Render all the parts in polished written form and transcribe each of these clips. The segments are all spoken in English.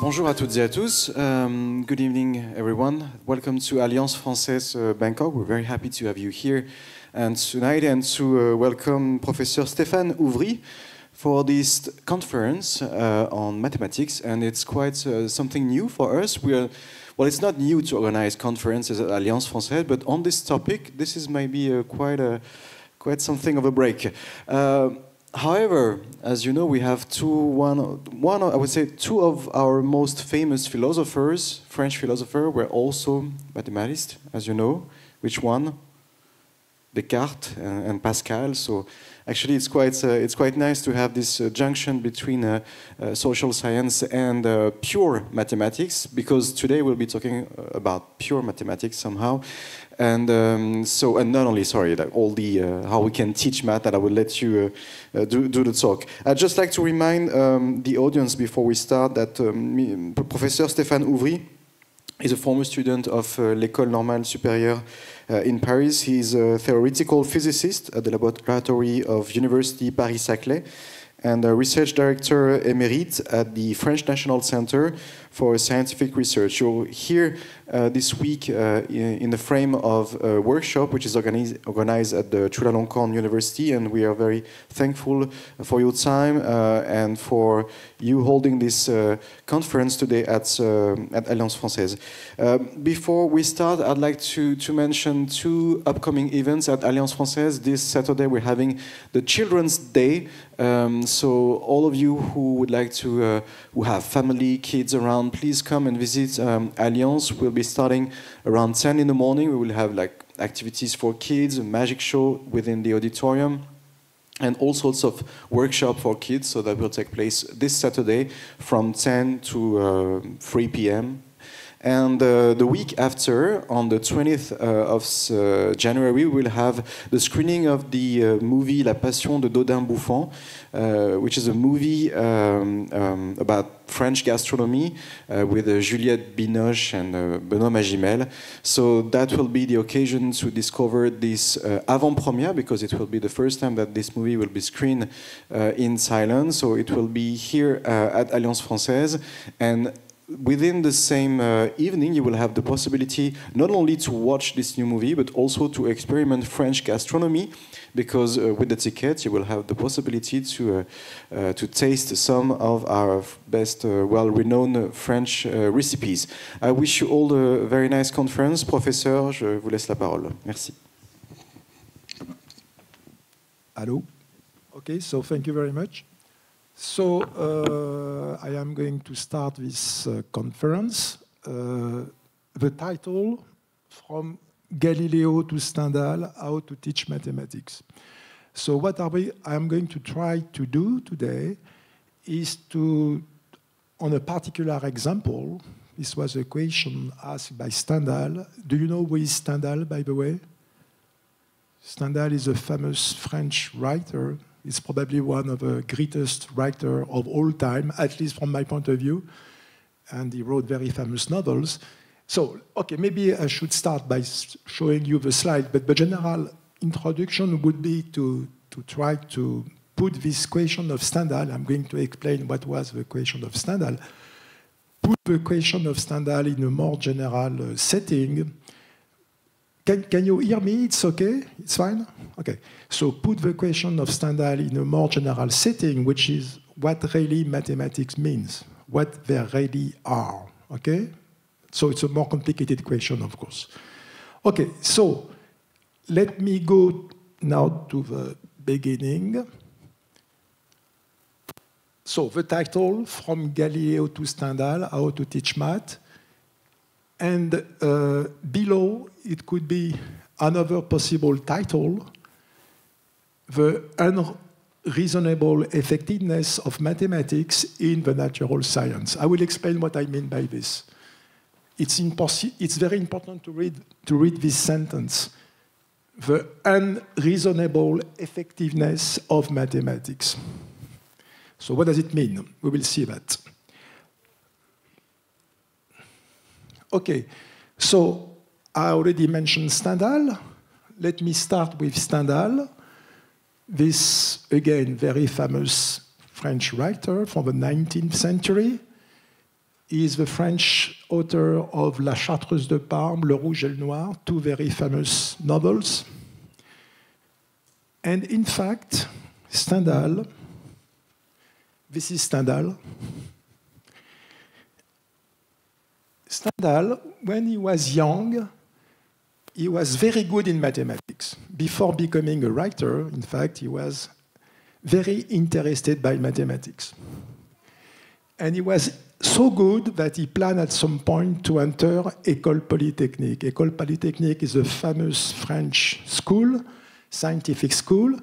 Bonjour à toutes et à tous. Good evening, everyone. Welcome to Alliance Française Bangkok. We're very happy to have you here and tonight, and to welcome Professor Stéphane Ouvry for this conference on mathematics. And it's quite something new for us. Well, it's not new to organize conferences at Alliance Française, but on this topic, this is maybe quite something of a break. However, as you know, we have I would say two of our most famous philosophers, French philosophers, were also mathematists, as you know. Which one? Descartes and Pascal. So actually, it's quite nice to have this junction between social science and pure mathematics, because today we'll be talking about pure mathematics somehow. And and not only, like all the how we can teach math, that I will let you do the talk. I'd just like to remind the audience before we start that Professor Stéphane Ouvry is a former student of l'École Normale Supérieure in Paris. He's a theoretical physicist at the laboratory of University Paris-Saclay and a research director emerite at the French National Center for Scientific Research. You're here this week in the frame of a workshop which is organized at the Chulalongkorn University, and we are very thankful for your time and for you holding this conference today at Alliance Française. Before we start, I'd like to mention two upcoming events at Alliance Française. This Saturday we're having the Children's Day. So all of you who would like to, who have family, kids around, please come and visit Alliance. We'll be starting around 10 in the morning. We will have like activities for kids, a magic show within the auditorium, and all sorts of workshops for kids. So that will take place this Saturday from 10 to 3 p.m. And the week after, on the 20th of January, we'll have the screening of the movie La Passion de Dodin Bouffant, which is a movie about French gastronomy with Juliette Binoche and Benoît Magimel. So that will be the occasion to discover this avant-première, because it will be the first time that this movie will be screened in silence. So it will be here at Alliance Française. And within the same evening, you will have the possibility not only to watch this new movie, but also to experiment French gastronomy, because with the ticket, you will have the possibility to taste some of our best, well-renowned French recipes. I wish you all a very nice conference. Professeur, je vous laisse la parole. Merci. Hello. Okay, so thank you very much. So I am going to start this conference. The title, From Galileo to Stendhal, How to Teach Mathematics. So what I am going to try to do today is to, on a particular example, this was a question asked by Stendhal. Do you know who is Stendhal, by the way? Stendhal is a famous French writer. He's probably one of the greatest writers of all time, at least from my point of view. And he wrote very famous novels. So, okay, maybe I should start by showing you the slide, but the general introduction would be to try to put this question of Stendhal. I'm going to explain what was the question of Stendhal. Put the question of Stendhal in a more general setting. Can you hear me? It's okay? It's fine? Okay. So put the question of Stendhal in a more general setting, which is what really mathematics means, what they really are. Okay? So it's a more complicated question, of course. Okay, so let me go now to the beginning. So the title, From Galileo to Stendhal, How to Teach Math. And below, it could be another possible title, The Unreasonable Effectiveness of Mathematics in the Natural Science. I will explain what I mean by this. It's very important to read this sentence, The Unreasonable Effectiveness of Mathematics. So what does it mean? We will see that. Okay, so I already mentioned Stendhal. Let me start with Stendhal. This, again, very famous French writer from the 19th century. He is the French author of La Chartreuse de Parme, Le Rouge et le Noir, two very famous novels. And in fact, Stendhal, this is Stendhal. Stendhal, when he was young, he was very good in mathematics. Before becoming a writer, in fact, he was very interested by mathematics. And he was so good that he planned at some point to enter École Polytechnique. École Polytechnique is a famous French school, scientific school,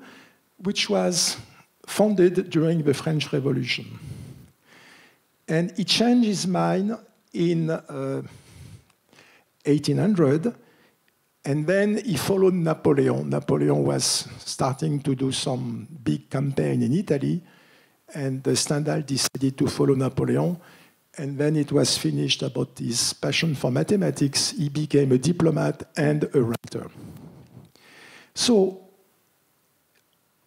which was founded during the French Revolution. And he changed his mind in 1800, and then he followed Napoleon. Napoleon was starting to do some big campaign in Italy, and Stendhal decided to follow Napoleon. And then it was finished about his passion for mathematics. He became a diplomat and a writer. So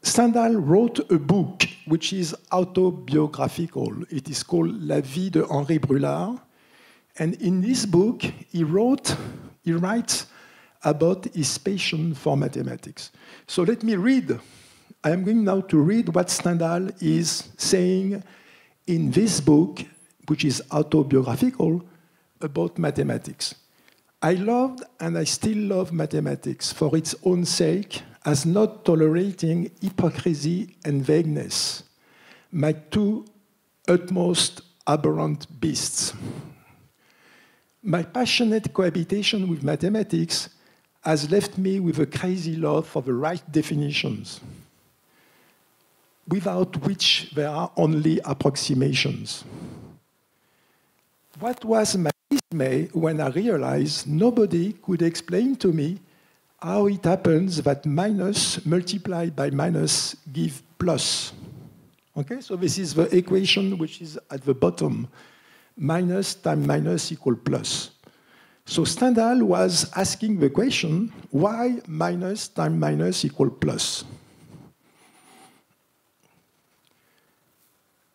Stendhal wrote a book which is autobiographical. It is called La vie de Henri Brulard. And in this book, he writes about his passion for mathematics. So let me read. I am going now to read what Stendhal is saying in this book, which is autobiographical, about mathematics. I loved and I still love mathematics for its own sake, as not tolerating hypocrisy and vagueness, my two utmost aberrant beasts. My passionate cohabitation with mathematics has left me with a crazy love for the right definitions, without which there are only approximations. What was my dismay when I realized nobody could explain to me how it happens that minus multiplied by minus give plus. Okay, so this is the equation which is at the bottom. Minus times minus equal plus. So Stendhal was asking the question, why minus times minus equal plus?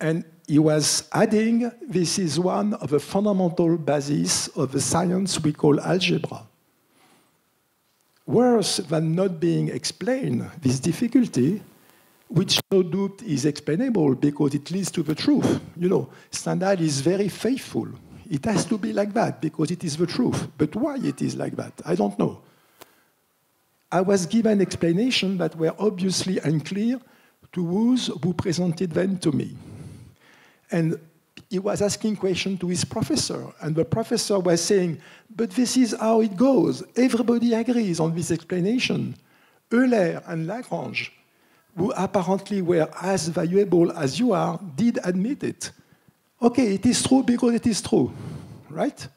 And he was adding, this is one of the fundamental bases of the science we call algebra. Worse than not being explained, this difficulty, which no doubt is explainable because it leads to the truth. You know, Stendhal is very faithful. It has to be like that because it is the truth. But why it is like that, I don't know. I was given explanations that were obviously unclear to those who presented them to me. And he was asking questions to his professor, and the professor was saying, but this is how it goes. Everybody agrees on this explanation. Euler and Lagrange, who apparently were as valuable as you are, did admit it. Okay, it is true because it is true, right?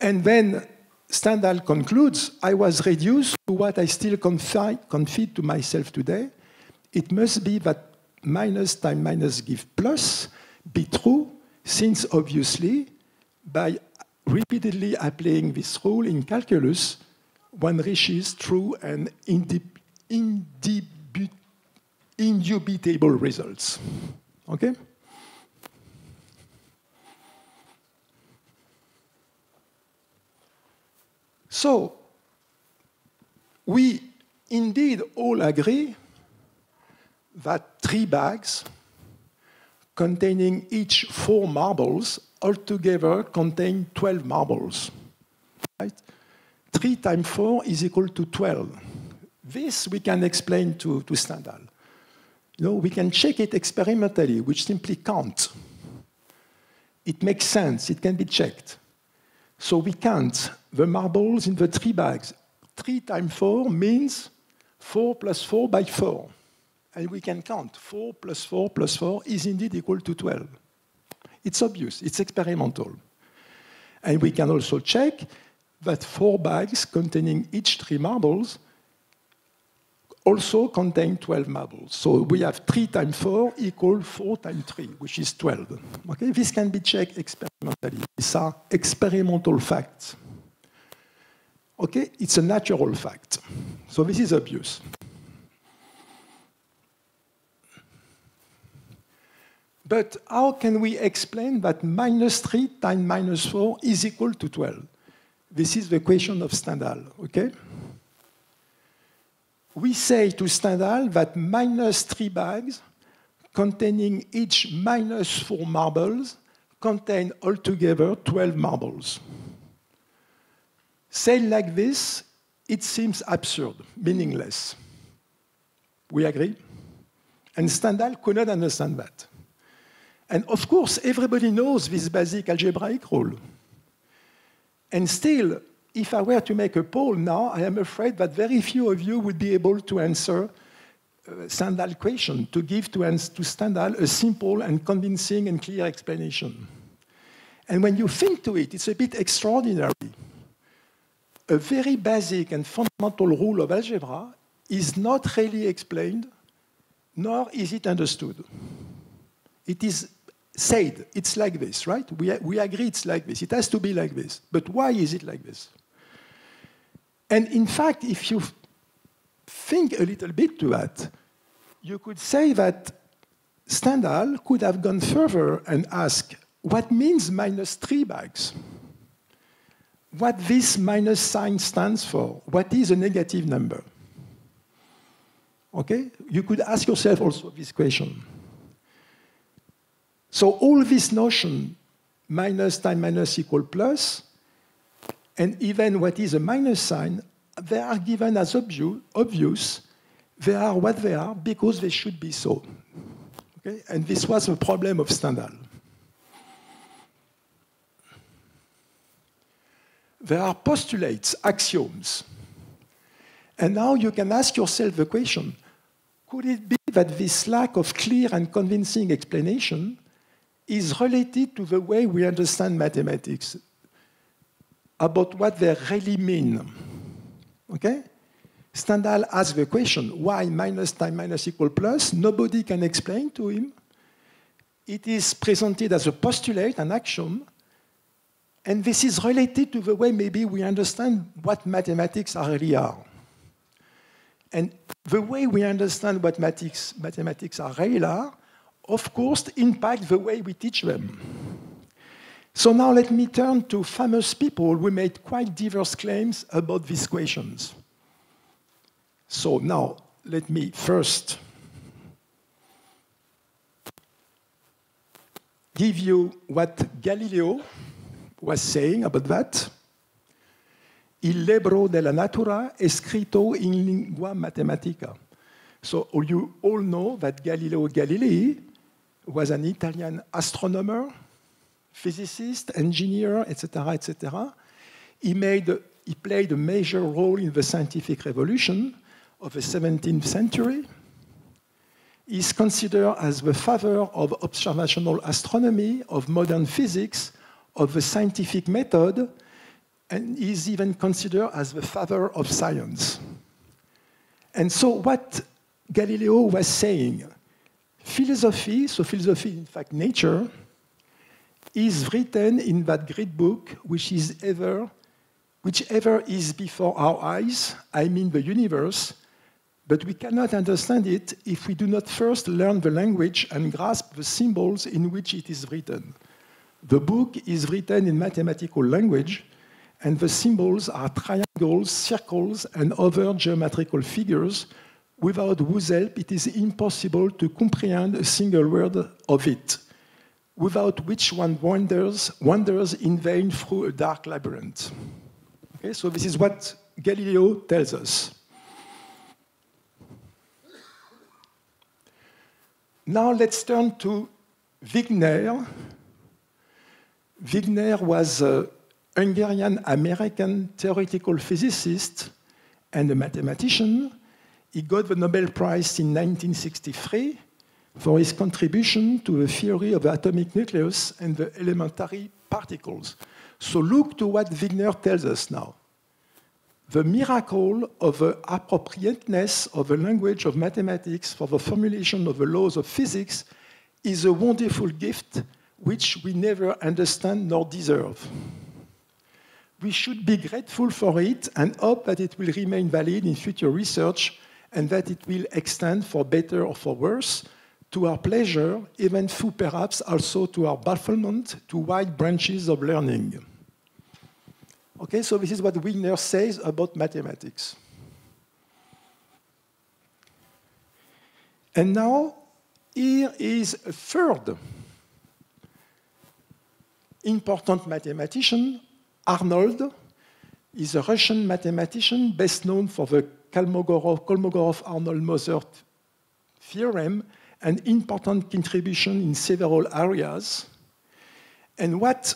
And then Stendhal concludes, I was reduced to what I still confide to myself today. It must be that minus times minus give plus, be true, since obviously, by repeatedly applying this rule in calculus, one reaches true and indubitable results. Okay? So, we indeed all agree that 3 bags containing each 4 marbles altogether contain 12 marbles. Right? 3 times 4 is equal to 12. This we can explain to Stendhal. You know, we can check it experimentally, which simply can't. It makes sense, it can be checked. So we count the marbles in the 3 bags. 3 times 4 means 4 plus 4 by 4. And we can count 4 plus 4 plus 4 is indeed equal to 12. It's obvious, it's experimental. And we can also check that 4 bags containing each 3 marbles also contain 12 marbles. So we have 3 times 4 equal 4 times 3, which is 12. Okay? This can be checked experimentally. These are experimental facts. Okay? It's a natural fact. So this is obvious. But how can we explain that -3 times -4 is equal to 12? This is the equation of Stendhal, okay? We say to Stendhal that -3 bags containing each -4 marbles contain altogether 12 marbles. Said like this, it seems absurd, meaningless. We agree? And Stendhal could not understand that. And of course, everybody knows this basic algebraic rule. And still, if I were to make a poll now, I am afraid that very few of you would be able to answer Stendhal's question, to give to Stendhal a simple and convincing and clear explanation. And when you think to it, it's a bit extraordinary. A very basic and fundamental rule of algebra is not really explained, nor is it understood. It is said, it's like this, right? We agree it's like this. It has to be like this. But why is it like this? And in fact, if you think a little bit to that, you could say that Stendhal could have gone further and asked, what means -3 bags? What this minus sign stands for? What is a negative number? Okay? You could ask yourself also this question. So all this notion, minus times minus equal plus, and even what is a minus sign, they are given as obvious. They are what they are because they should be so. Okay? And this was the problem of Stendhal. There are postulates, axioms. And now you can ask yourself the question, could it be that this lack of clear and convincing explanation is related to the way we understand mathematics, about what they really mean? Okay? Stendhal asked the question, why minus times minus equal plus? Nobody can explain to him. It is presented as a postulate, an axiom, and this is related to the way maybe we understand what mathematics really are. And the way we understand what mathematics are really are, of course, impact the way we teach them. So now let me turn to famous people who made quite diverse claims about these questions. So now, let me first give you what Galileo was saying about that. Il libro della natura è scritto in lingua matematica. So you all know that Galileo Galilei was an Italian astronomer, physicist, engineer, etc., etc. He played a major role in the scientific revolution of the 17th century. He is considered as the father of observational astronomy, of modern physics, of the scientific method, and he is even considered as the father of science. And so what Galileo was saying, philosophy, so philosophy, in fact, nature, is written in that great book, whichever is before our eyes, I mean the universe, but we cannot understand it if we do not first learn the language and grasp the symbols in which it is written. The book is written in mathematical language, and the symbols are triangles, circles, and other geometrical figures, without whose help it is impossible to comprehend a single word of it, without which one wanders in vain through a dark labyrinth. Okay, so this is what Galileo tells us. Now let's turn to Wigner. Wigner was a Hungarian-American theoretical physicist and a mathematician. He got the Nobel Prize in 1963 for his contribution to the theory of the atomic nucleus and the elementary particles. So look to what Wigner tells us now. The miracle of the appropriateness of the language of mathematics for the formulation of the laws of physics is a wonderful gift which we never understand nor deserve. We should be grateful for it and hope that it will remain valid in future research and that it will extend, for better or for worse, to our pleasure, even through perhaps also to our bafflement, to wide branches of learning. Okay, so this is what Wigner says about mathematics. And now, here is a third important mathematician, Arnold. Is a Russian mathematician best known for the Kolmogorov-Arnold-Moser theorem, an important contribution in several areas. And what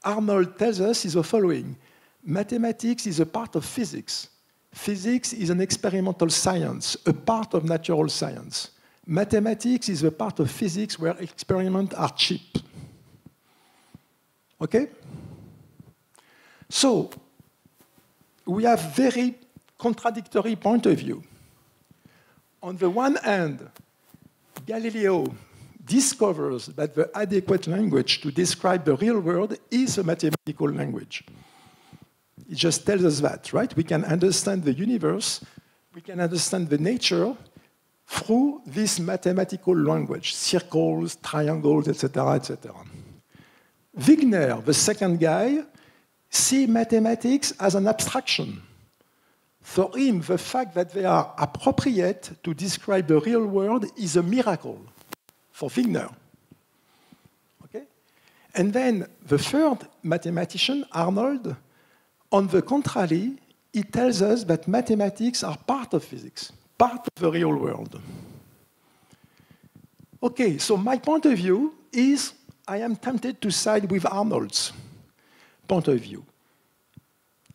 Arnold tells us is the following. Mathematics is a part of physics. Physics is an experimental science, a part of natural science. Mathematics is a part of physics where experiments are cheap. Okay? So, we have very contradictory point of view. On the one hand, Galileo discovers that the adequate language to describe the real world is a mathematical language. It just tells us that, right? We can understand the universe, we can understand the nature through this mathematical language, circles, triangles, etc., etc. Wigner, the second guy, see mathematics as an abstraction. For him, the fact that they are appropriate to describe the real world is a miracle for Wigner. Okay? And then the third mathematician, Arnold, on the contrary, he tells us that mathematics are part of physics, part of the real world. Okay, so my point of view is I am tempted to side with Arnold's point of view.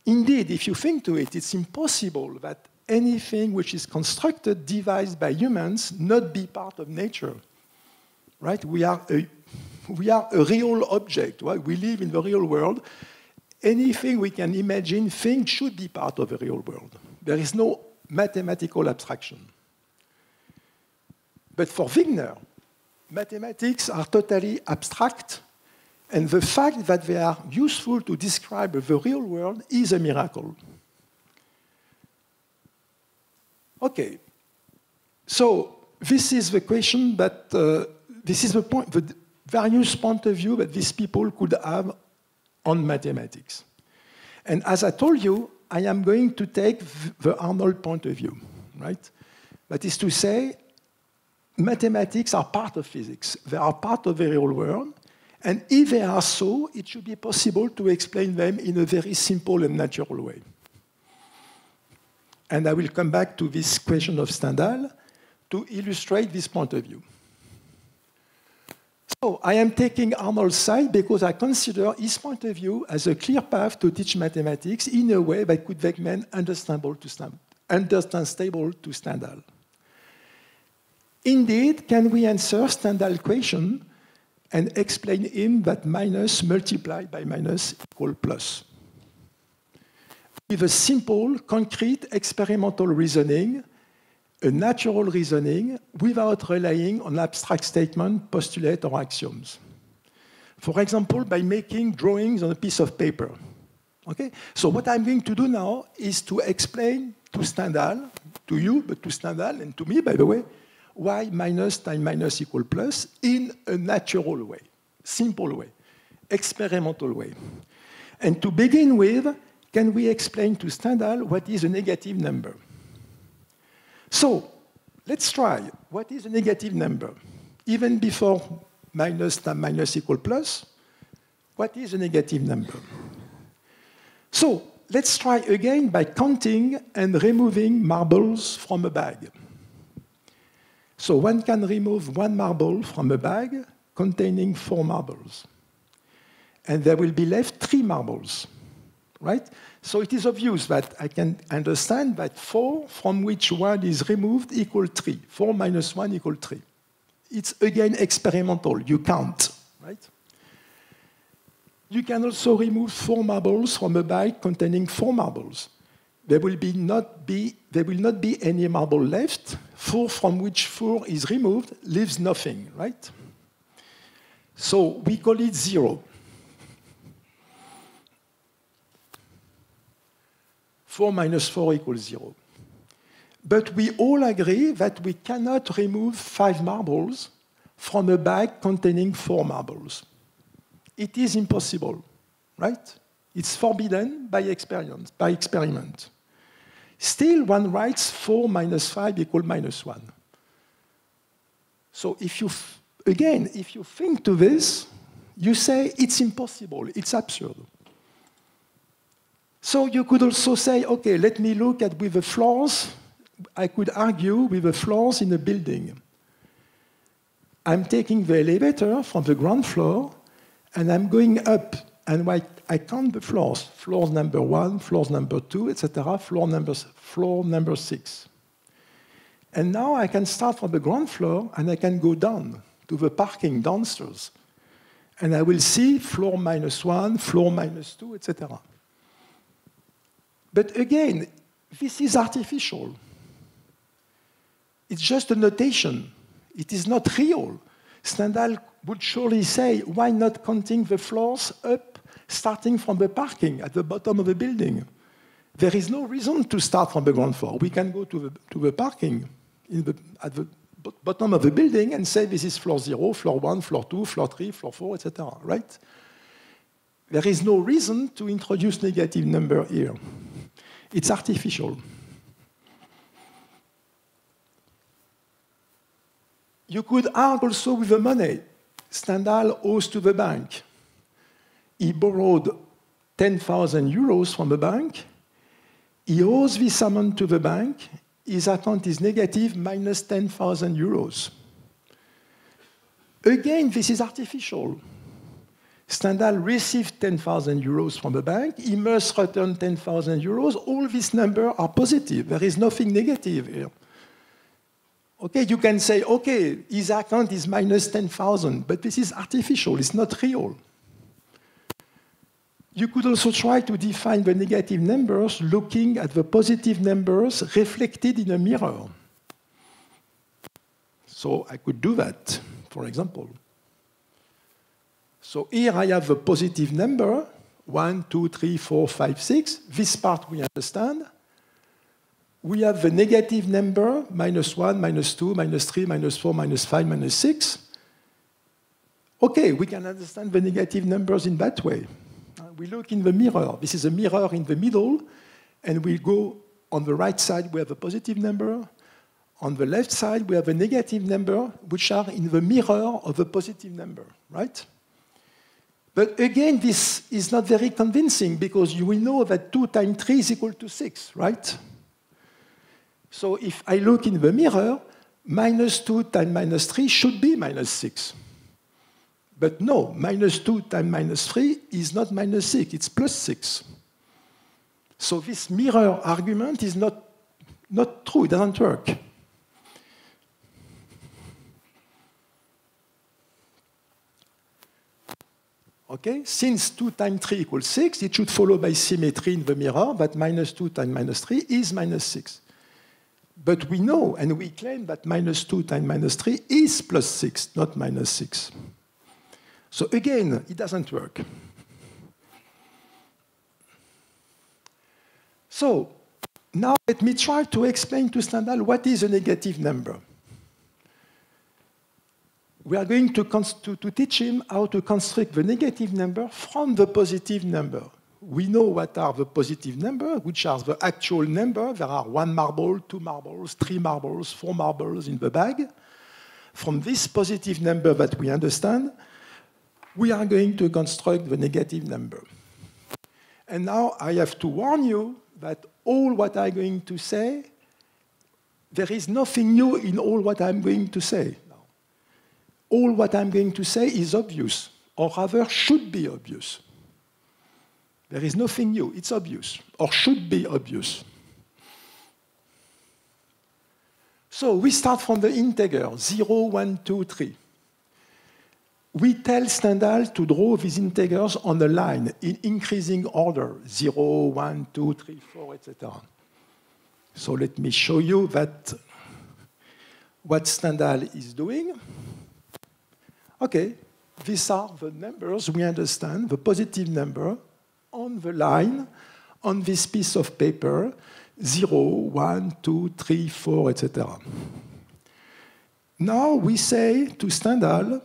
Indeed, if you think to it, it's impossible that anything which is constructed, devised by humans, not be part of nature. Right? We are a real object. Right? We live in the real world. Anything we can imagine, think, should be part of the real world. There is no mathematical abstraction. But for Wigner, mathematics are totally abstract, and the fact that they are useful to describe the real world is a miracle. Okay, so this is the question that, this is the point, the various point of view that these people could have on mathematics. And as I told you, I am going to take the Arnold point of view, right? That is to say, mathematics are part of physics. They are part of the real world. And if they are so, it should be possible to explain them in a very simple and natural way. And I will come back to this question of Stendhal to illustrate this point of view. So I am taking Arnold's side because I consider his point of view as a clear path to teach mathematics in a way that could make men understandable to Stendhal. Indeed, can we answer Stendhal's question and explain him that minus multiplied by minus equal plus? With a simple, concrete, experimental reasoning, a natural reasoning, without relying on abstract statements, postulates, or axioms. For example, by making drawings on a piece of paper. Okay? So what I'm going to do now is to explain to Stendhal, to you, but to Stendhal, and to me, by the way, why minus times minus equal plus in a natural way, simple way, experimental way. And to begin with, can we explain to Stendhal what is a negative number? So, let's try. What is a negative number? Even before minus times minus equal plus, what is a negative number? So, let's try again by counting and removing marbles from a bag. So one can remove one marble from a bag containing 4 marbles. And there will be left 3 marbles, right? So it is obvious that I can understand that 4 from which 1 is removed equal 3. 4 minus 1 equal 3. It's again experimental, you count, right? You can also remove 4 marbles from a bag containing 4 marbles. There will not be any marble left. 4 from which 4 is removed leaves nothing, right? So we call it 0. 4 minus 4 equals 0. But we all agree that we cannot remove 5 marbles from a bag containing 4 marbles. It is impossible, right? It's forbidden by experiment. Still, one writes 4 minus 5 equals minus 1. So if you think to this, you say it's impossible, it's absurd. So you could also say, okay, let me look at with the floors. I could argue with the floors in a building. I'm taking the elevator from the ground floor, and I'm going up, and I count the floors. Floors number 1, floors number 2, etc., floor number 6. And now I can start from the ground floor, and I can go down to the parking downstairs. And I will see floor -1, floor -2, etc. But again, this is artificial. It's just a notation. It is not real. Stendhal would surely say, why not counting the floors up, starting from the parking at the bottom of the building? There is no reason to start from the ground floor. We can go to the parking at the bottom of the building and say this is floor 0, floor 1, floor 2, floor 3, floor 4, etc., right? There is no reason to introduce negative number here. It's artificial. You could argue also with the money Stendhal owes to the bank. He borrowed 10,000 euros from the bank. He owes this amount to the bank. His account is negative, minus 10,000 euros. Again, this is artificial. Stendhal received 10,000 euros from the bank. He must return 10,000 euros. All these numbers are positive. There is nothing negative here. Okay, you can say, okay, his account is minus 10,000, but this is artificial. It's not real. You could also try to define the negative numbers looking at the positive numbers reflected in a mirror. So I could do that, for example. So here I have a positive number, 1, 2, 3, 4, 5, 6. This part we understand. We have the negative number, minus 1, minus 2, minus 3, minus 4, minus 5, minus 6. Okay, we can understand the negative numbers in that way. We look in the mirror. This is a mirror in the middle, and we go on the right side, we have a positive number. On the left side, we have a negative number, which are in the mirror of a positive number, right? But again, this is not very convincing, because you will know that 2 times 3 is equal to 6, right? So if I look in the mirror, minus 2 times minus 3 should be minus 6. But no, minus 2 times minus 3 is not minus 6, it's plus 6. So this mirror argument is not true, it doesn't work. Okay, since 2 times 3 equals 6, it should follow by symmetry in the mirror that minus 2 times minus 3 is minus 6. But we know, and we claim that minus 2 times minus 3 is plus 6, not minus 6. So again, it doesn't work. So now let me try to explain to Stendhal what is a negative number. We are going to teach him how to construct the negative number from the positive number. We know what are the positive numbers, which are the actual number. There are 1 marble, 2 marbles, 3 marbles, 4 marbles in the bag. From this positive number that we understand, we are going to construct the negative number. And now I have to warn you that all what I'm going to say, there is nothing new in all what I'm going to say. All what I'm going to say is obvious, or rather should be obvious. There is nothing new, it's obvious, or should be obvious. So we start from the integer, 0, 1, 2, 3. We tell Stendhal to draw these integers on a line in increasing order, 0, 1, 2, 3, 4, etc. So let me show you that what Stendhal is doing. Okay, these are the numbers we understand, the positive number, on the line, on this piece of paper, 0, 1, 2, 3, 4, etc. Now we say to Stendhal,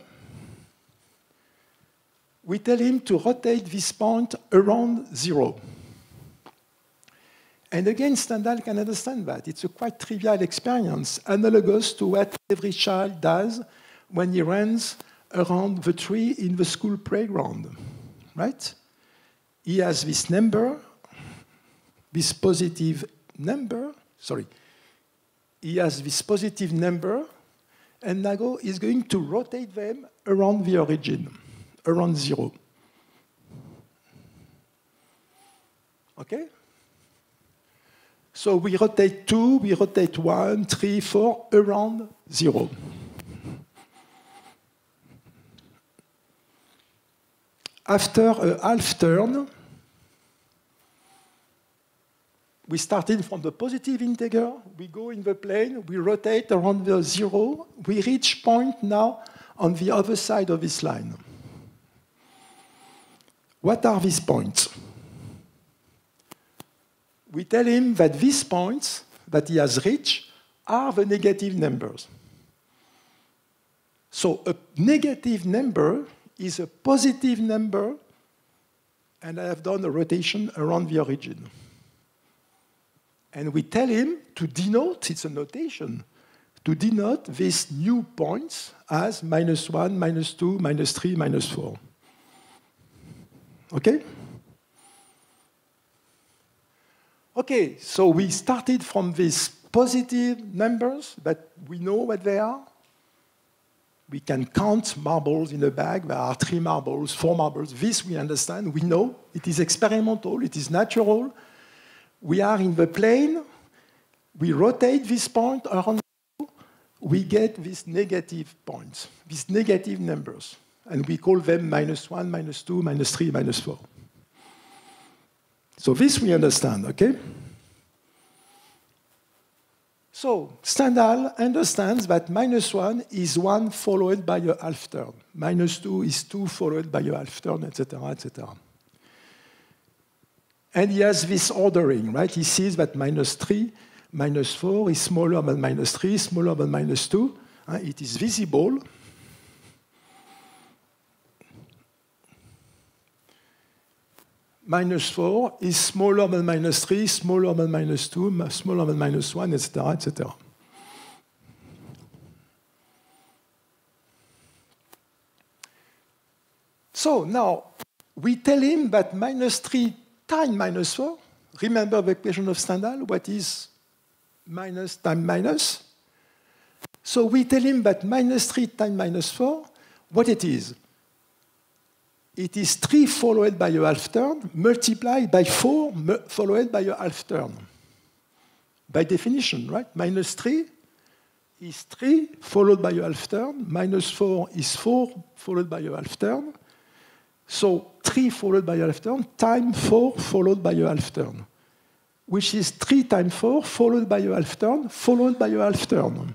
we tell him to rotate this point around 0. And again, Stendhal can understand that. It's a quite trivial experience, analogous to what every child does when he runs around the tree in the school playground, right? He has this number, this positive number, he has this positive number, and now he's going to rotate them around the origin, around 0. Okay? So we rotate 2, we rotate 1, 3, 4, around 0. After a half turn, we started from the positive integer, we go in the plane, we rotate around the 0, we reach point now on the other side of this line. What are these points? We tell him that these points that he has reached are the negative numbers. So a negative number is a positive number, and I have done a rotation around the origin. And we tell him to denote, it's a notation, to denote these new points as -1, -2, -3, -4. Okay? Okay, so we started from these positive numbers, but we know what they are. We can count marbles in a bag. There are 3 marbles, 4 marbles. This we understand, we know. It is experimental, it is natural. We are in the plane. We rotate this point around. We get these negative points, these negative numbers. And we call them -1, -2, -3, -4. So this we understand, okay? So Stendhal understands that -1 is 1 followed by a half turn. -2 is 2 followed by a half turn, etc., etc. And he has this ordering, right? He sees that -3, -4 is smaller than -3, smaller than -2. It is visible. -4 is smaller than -3, smaller than -2, smaller than -1, etc., etc. So now, we tell him that -3 times -4, remember the equation of Stendhal, what is minus times minus? So we tell him that -3 times -4, what it is? It is 3 followed by a half turn, multiplied by 4 followed by a half turn. By definition, right? -3 is 3 followed by a half turn, -4 is 4 followed by a half turn. So 3 followed by a half turn times 4 followed by a half turn, which is 3 times 4 followed by a half turn followed by a half turn.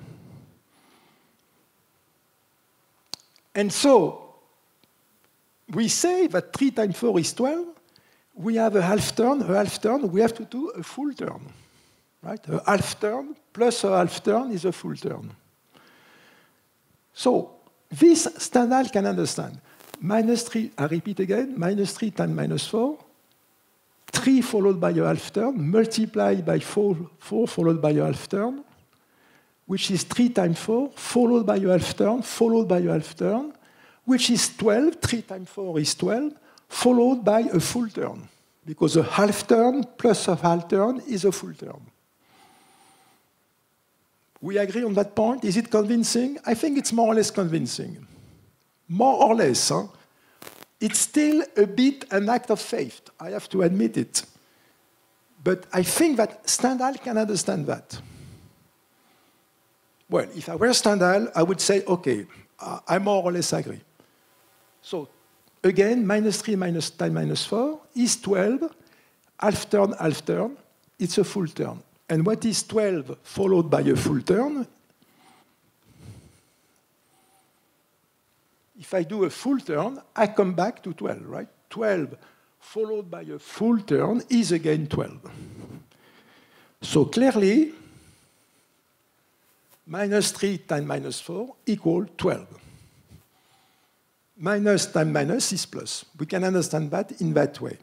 And so we say that 3 times 4 is 12. We have a half turn, we have to do a full turn. Right? A half turn plus a half turn is a full turn. So this Stendhal can understand. -3, I repeat again, -3 times -4, 3 followed by a half turn, multiplied by 4 followed by a half turn, which is 3 times 4, followed by a half turn, followed by a half turn, which is 12, 3 times 4 is 12, followed by a full turn, because a half turn plus a half turn is a full turn. We agree on that point? Is it convincing? I think it's more or less convincing. More or less. Huh? It's still a bit an act of faith, I have to admit it. But I think that Stendhal can understand that. Well, if I were Stendhal, I would say, okay, I more or less agree. So again, -3 times -4 is 12, half turn, it's a full turn. And what is 12 followed by a full turn? If I do a full turn, I come back to 12, right? 12 followed by a full turn is again 12. So clearly, minus 3 times minus 4 equals 12. Minus times minus is plus. We can understand that in that way.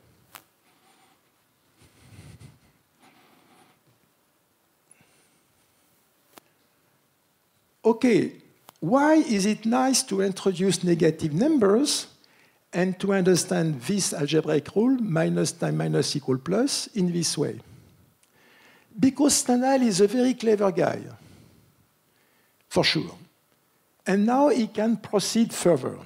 Okay, why is it nice to introduce negative numbers and to understand this algebraic rule, minus times minus equals plus, in this way? Because Stendhal is a very clever guy, for sure. And now he can proceed further.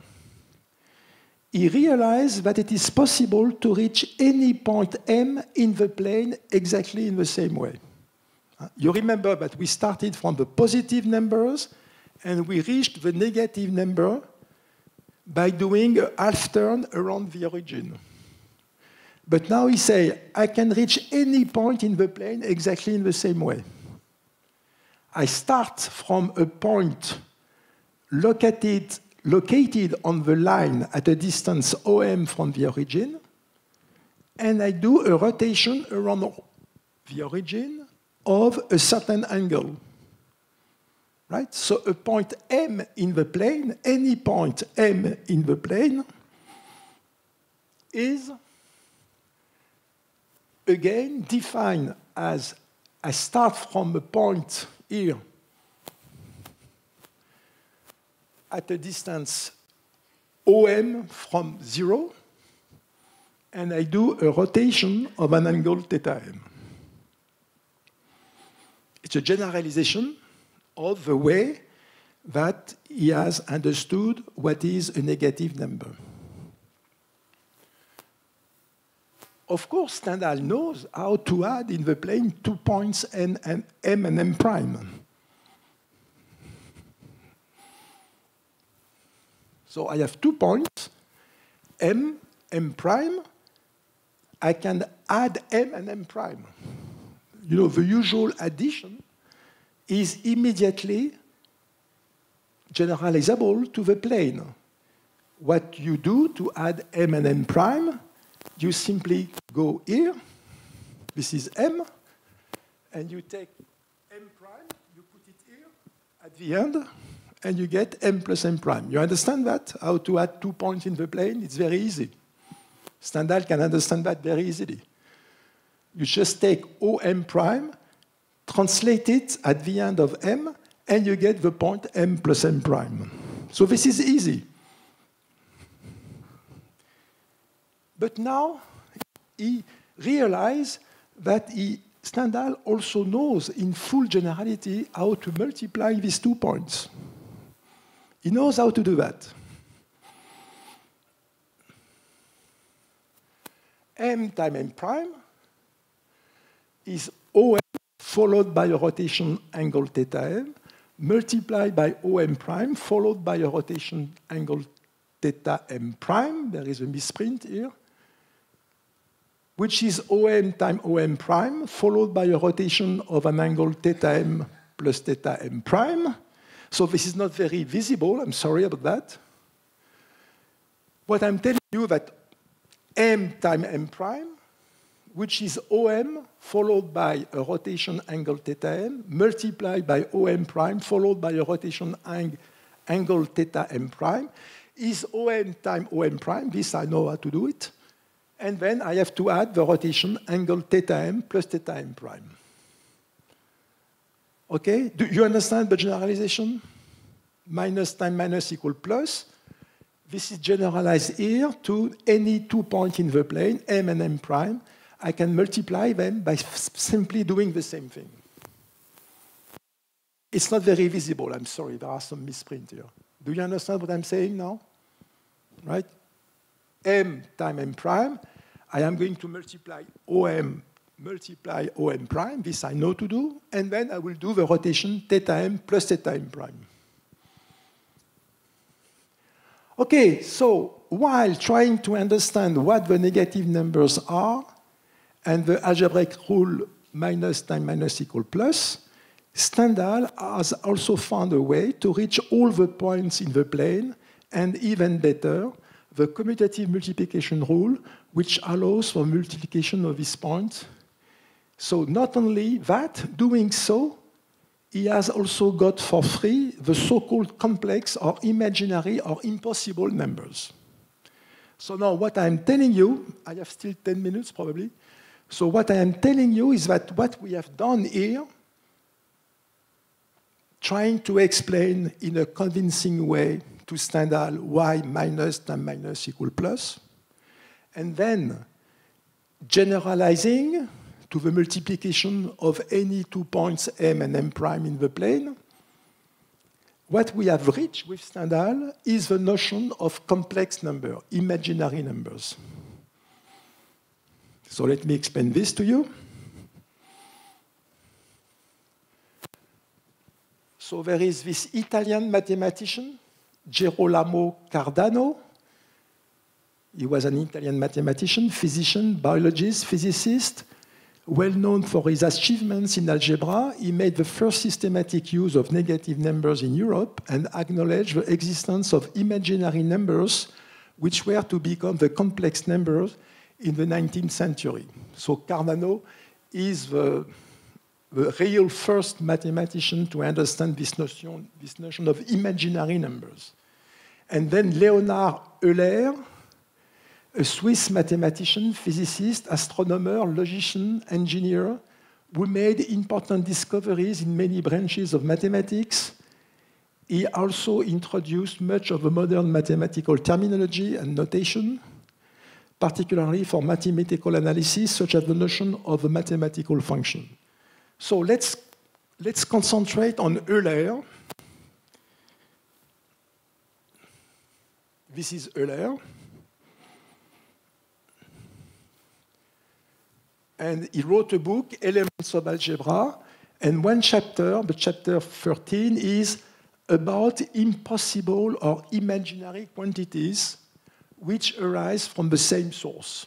He realized that it is possible to reach any point M in the plane exactly in the same way. You remember that we started from the positive numbers and we reached the negative number by doing a half turn around the origin. But now he says, I can reach any point in the plane exactly in the same way. I start from a point located on the line at a distance OM from the origin, and I do a rotation around the origin of a certain angle. Right? So a point M in the plane, any point M in the plane, is again defined as I start from a point here at a distance OM from 0, and I do a rotation of an angle theta m. It's a generalization of the way that he has understood what is a negative number. Of course, Stendhal knows how to add in the plane 2 points M and M prime. So I have 2 points, M, M prime. I can add M and M prime. You know, the usual addition is immediately generalizable to the plane. What you do to add M and M prime, you simply go here, this is M, and you take M prime, you put it here at the end, and you get M plus M prime. You understand that? How to add 2 points in the plane? It's very easy. Stendhal can understand that very easily. You just take OM prime, translate it at the end of M, and you get the point M plus M prime. So this is easy. But now he realized that Stendhal also knows in full generality how to multiply these 2 points. He knows how to do that. M times M prime is OM followed by a rotation angle theta m, multiplied by OM prime, followed by a rotation angle theta m prime. There is a misprint here, which is OM times OM prime, followed by a rotation of an angle theta m plus theta m prime. So this is not very visible. I'm sorry about that. What I'm telling you that M times M prime, which is OM followed by a rotation angle theta m, multiplied by OM prime, followed by a rotation angle theta m prime, is OM times OM prime. This I know how to do it. And then I have to add the rotation angle theta m plus theta m prime. Okay? Do you understand the generalization? Minus times minus equals plus. This is generalized here to any 2 points in the plane, M and M prime. I can multiply them by simply doing the same thing. It's not very visible. I'm sorry. There are some misprint here. Do you understand what I'm saying now? Right? M times M prime. I am going to multiply OM prime. This I know to do. And then I will do the rotation theta m plus theta m prime. Okay, so while trying to understand what the negative numbers are and the algebraic rule minus times minus equals plus, Stendhal has also found a way to reach all the points in the plane, and even better, the commutative multiplication rule, which allows for multiplication of these points. So not only that, doing so, he has also got for free the so-called complex or imaginary or impossible numbers. So now what I'm telling you, I have still 10 minutes probably. So what I am telling you is that what we have done here, trying to explain in a convincing way to Stendhal why minus times minus equal plus, and then generalizing to the multiplication of any 2 points m and m prime in the plane, what we have reached with Stendhal is the notion of complex number, imaginary numbers. So let me explain this to you. So there is this Italian mathematician, Gerolamo Cardano. He was an Italian mathematician, physician, biologist, physicist, well known for his achievements in algebra. He made the first systematic use of negative numbers in Europe and acknowledged the existence of imaginary numbers which were to become the complex numbers in the 19th century. So Cardano is the real first mathematician to understand this notion of imaginary numbers. And then Leonhard Euler, a Swiss mathematician, physicist, astronomer, logician, engineer, who made important discoveries in many branches of mathematics. He also introduced much of the modern mathematical terminology and notation, particularly for mathematical analysis, such as the notion of a mathematical function. So let's concentrate on Euler. This is Euler. And he wrote a book, Elements of Algebra, and one chapter, the chapter 13, is about impossible or imaginary quantities which arise from the same source.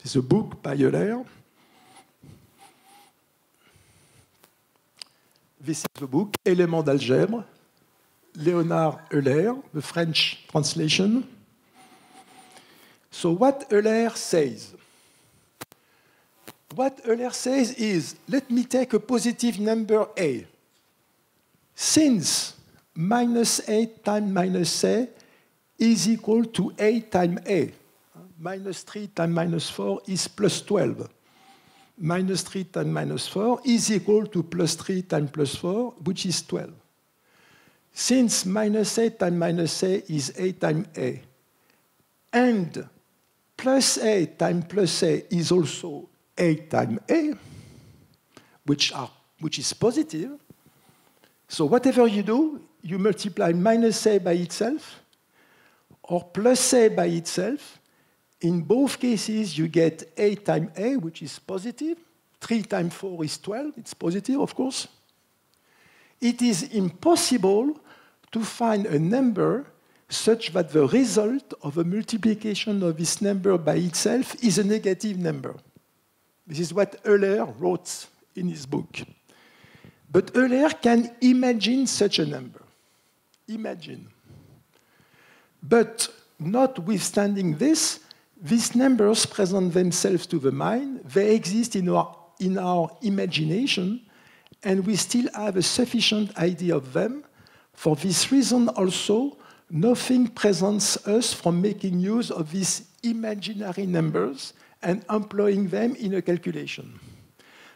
It's a book by Euler. This is the book, Éléments d'algèbre, Leonhard Euler, the French translation. So what Euler says? What Euler says is, let me take a positive number a. Since minus 8 times minus a is equal to a times a, minus 3 times minus 4 is plus 12. Minus 3 times minus 4 is equal to plus 3 times plus 4, which is 12. Since minus 8 times minus a is a times a, and plus a times plus a is also a times a, which is positive. So whatever you do, you multiply minus a by itself or plus a by itself. In both cases, you get a times a, which is positive. 3 times 4 is 12. It's positive, of course. It is impossible to find a number such that the result of a multiplication of this number by itself is a negative number. This is what Euler wrote in his book. But Euler can imagine such a number. Imagine. But notwithstanding this, these numbers present themselves to the mind. They exist in our imagination, and we still have a sufficient idea of them. For this reason also, nothing prevents us from making use of these imaginary numbers and employing them in a calculation.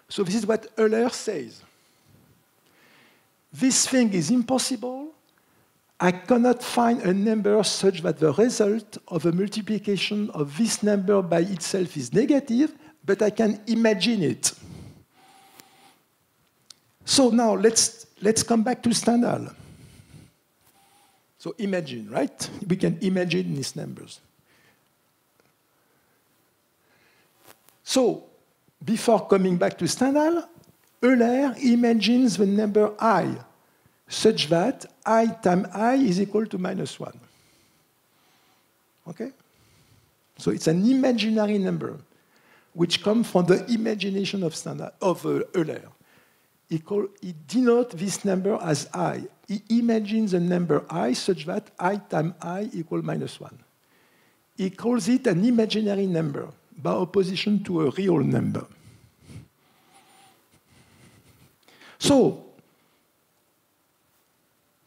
So this is what Euler says. This thing is impossible. I cannot find a number such that the result of a multiplication of this number by itself is negative, but I can imagine it. So now let's come back to Stendhal. So imagine, right? We can imagine these numbers. So before coming back to Stendhal, Euler imagines the number I such that I times I is equal to minus 1. Okay? So it's an imaginary number which comes from the imagination of Euler. He denotes this number as I. He imagines a number I such that I times I equals minus 1. He calls it an imaginary number by opposition to a real number. So,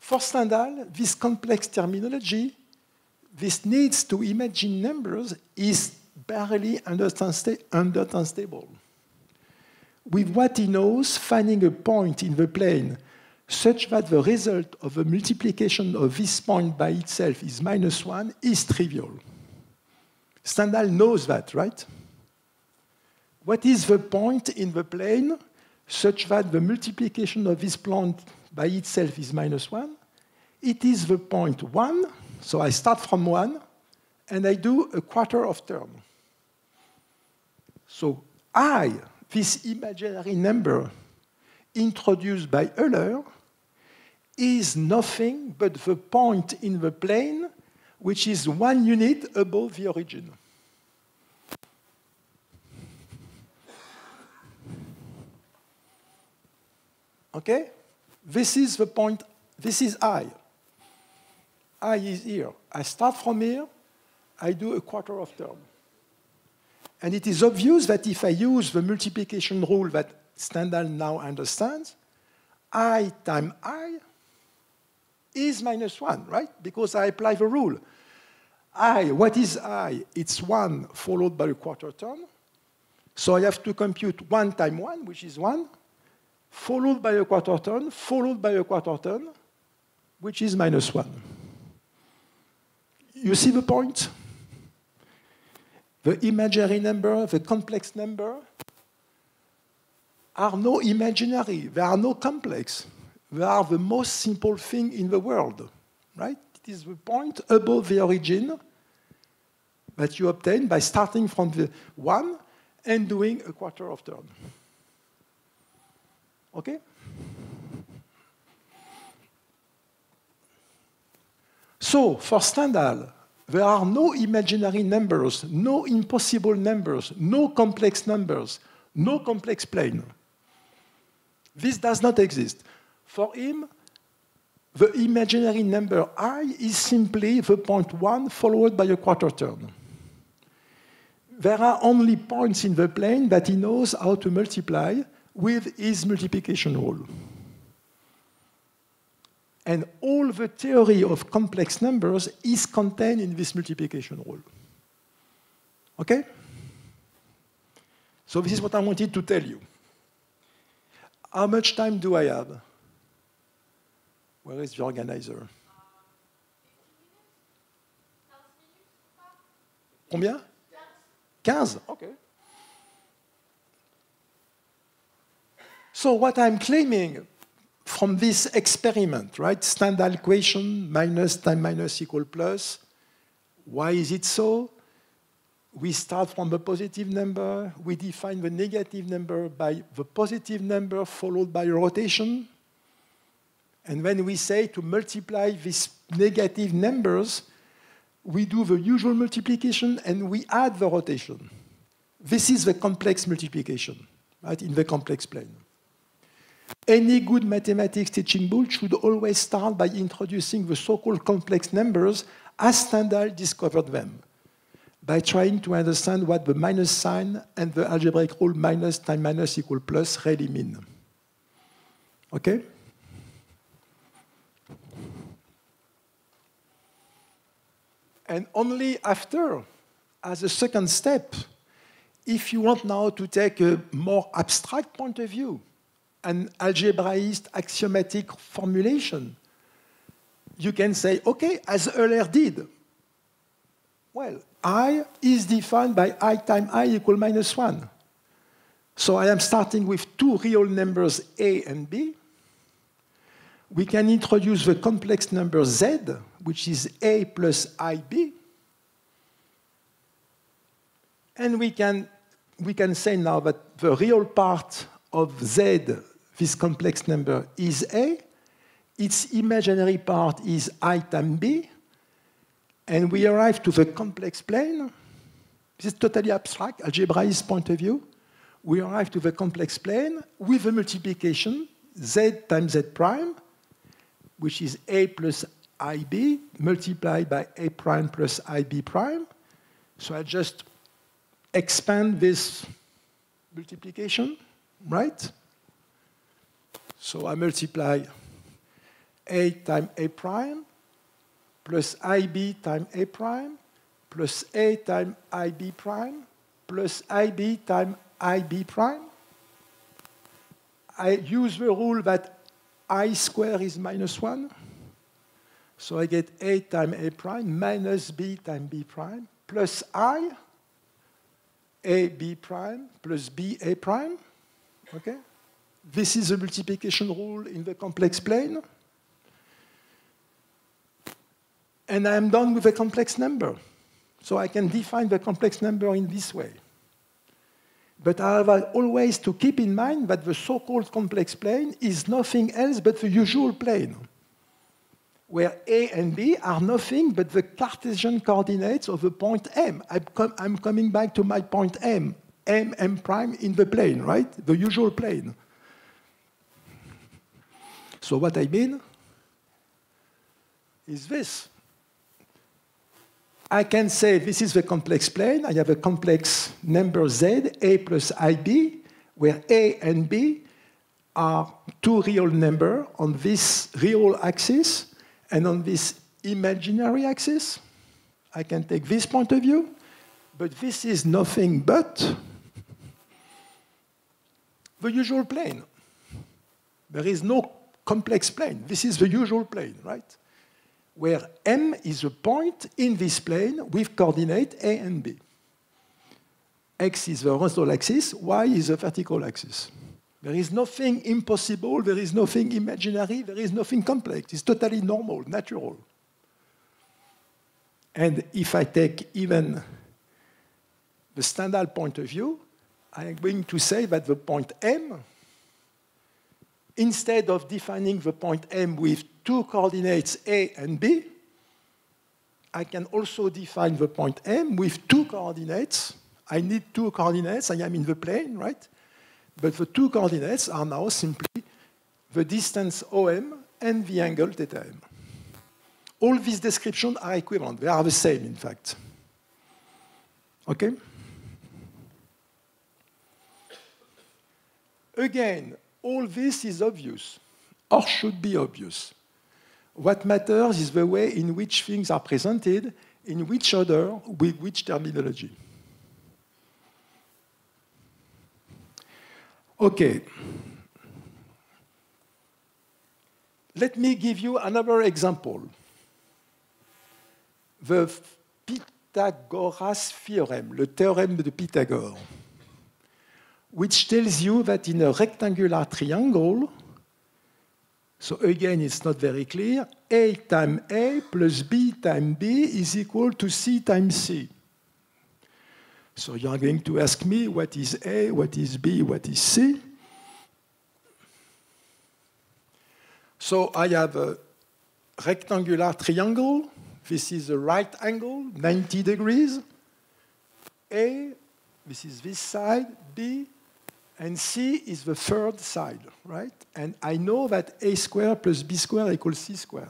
For Stendhal, this complex terminology, this needs to imagine numbers, is barely unstable. With what he knows, finding a point in the plane such that the result of the multiplication of this point by itself is -1 is trivial. Stendhal knows that, right? What is the point in the plane such that the multiplication of this point by itself is -1? It is the point 1, so I start from 1, and I do a quarter of term. So I, this imaginary number introduced by Euler, is nothing but the point in the plane which is 1 unit above the origin. Okay? This is the point, this is I. I is here. I start from here, I do a quarter of term. And it is obvious that if I use the multiplication rule that Stendhal now understands, I times I is -1, right? Because I apply the rule. I, what is I? It's 1 followed by a quarter term. So I have to compute 1 times 1, which is 1, followed by a quarter term, followed by a quarter term, which is -1. You see the point? The imaginary number, the complex number, are no imaginary. They are no complex. They are the most simple thing in the world, right? It is the point above the origin that you obtain by starting from the 1 and doing a quarter of term. Okay? So, for Stendhal, there are no imaginary numbers, no impossible numbers, no complex numbers, no complex plane. This does not exist. For him, the imaginary number I is simply the point 1 followed by a quarter term. There are only points in the plane that he knows how to multiply with his multiplication rule. And all the theory of complex numbers is contained in this multiplication rule. Okay? So this is what I wanted to tell you. How much time do I have? Where is the organizer? Combien? 15? Okay. So what I'm claiming from this experiment, right? Stendhal equation, minus times minus equal plus. Why is it so? We start from the positive number. We define the negative number by the positive number followed by a rotation. And when we say to multiply these negative numbers, we do the usual multiplication and we add the rotation. This is the complex multiplication, right, in the complex plane. Any good mathematics teaching book should always start by introducing the so-called complex numbers as Stendhal discovered them, by trying to understand what the minus sign and the algebraic rule minus times minus equal plus really mean. Okay? And only after, as a second step, if you want now to take a more abstract point of view, an algebraist axiomatic formulation, you can say, okay, as Euler did, well, I is defined by I times I equal -1. So I am starting with two real numbers, A and B. We can introduce the complex number Z, which is A plus IB. And we can say now that the real part of Z, this complex number, is A. Its imaginary part is I times B. And we arrive to the complex plane. This is totally abstract, algebraist point of view. We arrive to the complex plane with the multiplication Z times Z prime, which is A plus IB multiplied by A prime plus IB prime. So I just expand this multiplication, right? So I multiply A times A prime plus IB times A prime plus A times IB prime plus IB times IB prime. I use the rule that I square is -1. So I get A times A prime minus B times B prime plus I, A B prime plus B A prime. Okay? This is the multiplication rule in the complex plane. And I'm done with a complex number. So I can define the complex number in this way. But I have always to keep in mind that the so-called complex plane is nothing else but the usual plane, where A and B are nothing but the Cartesian coordinates of the point M. I'm coming back to my point M, M prime in the plane, right? The usual plane. So what I mean is this. I can say this is the complex plane. I have a complex number Z, A plus IB, where A and B are two real numbers on this real axis, and on this imaginary axis, I can take this point of view, but this is nothing but the usual plane. There is no complex plane. This is the usual plane, right? Where M is a point in this plane with coordinate A and B. X is the horizontal axis, Y is the vertical axis. There is nothing impossible, there is nothing imaginary, there is nothing complex. It's totally normal, natural. And if I take even the standard point of view, I am going to say that the point M, instead of defining the point M with two coordinates A and B, I can also define the point M with two coordinates. I need two coordinates, I am in the plane, right? But the two coordinates are now simply the distance OM and the angle theta M. All these descriptions are equivalent. They are the same, in fact. Okay? Again, all this is obvious, or should be obvious. What matters is the way in which things are presented, in which order, with which terminology. Okay. Let me give you another example. The Pythagoras theorem, le théorème de Pythagore, which tells you that in a rectangular triangle, so again, it's not very clear, A times A plus B times B is equal to C times C. So you are going to ask me, what is A, what is B, what is C? So I have a rectangular triangle. This is a right angle, 90 degrees. A, this is this side, B, and C is the third side, right? And I know that A squared plus B squared equals C squared.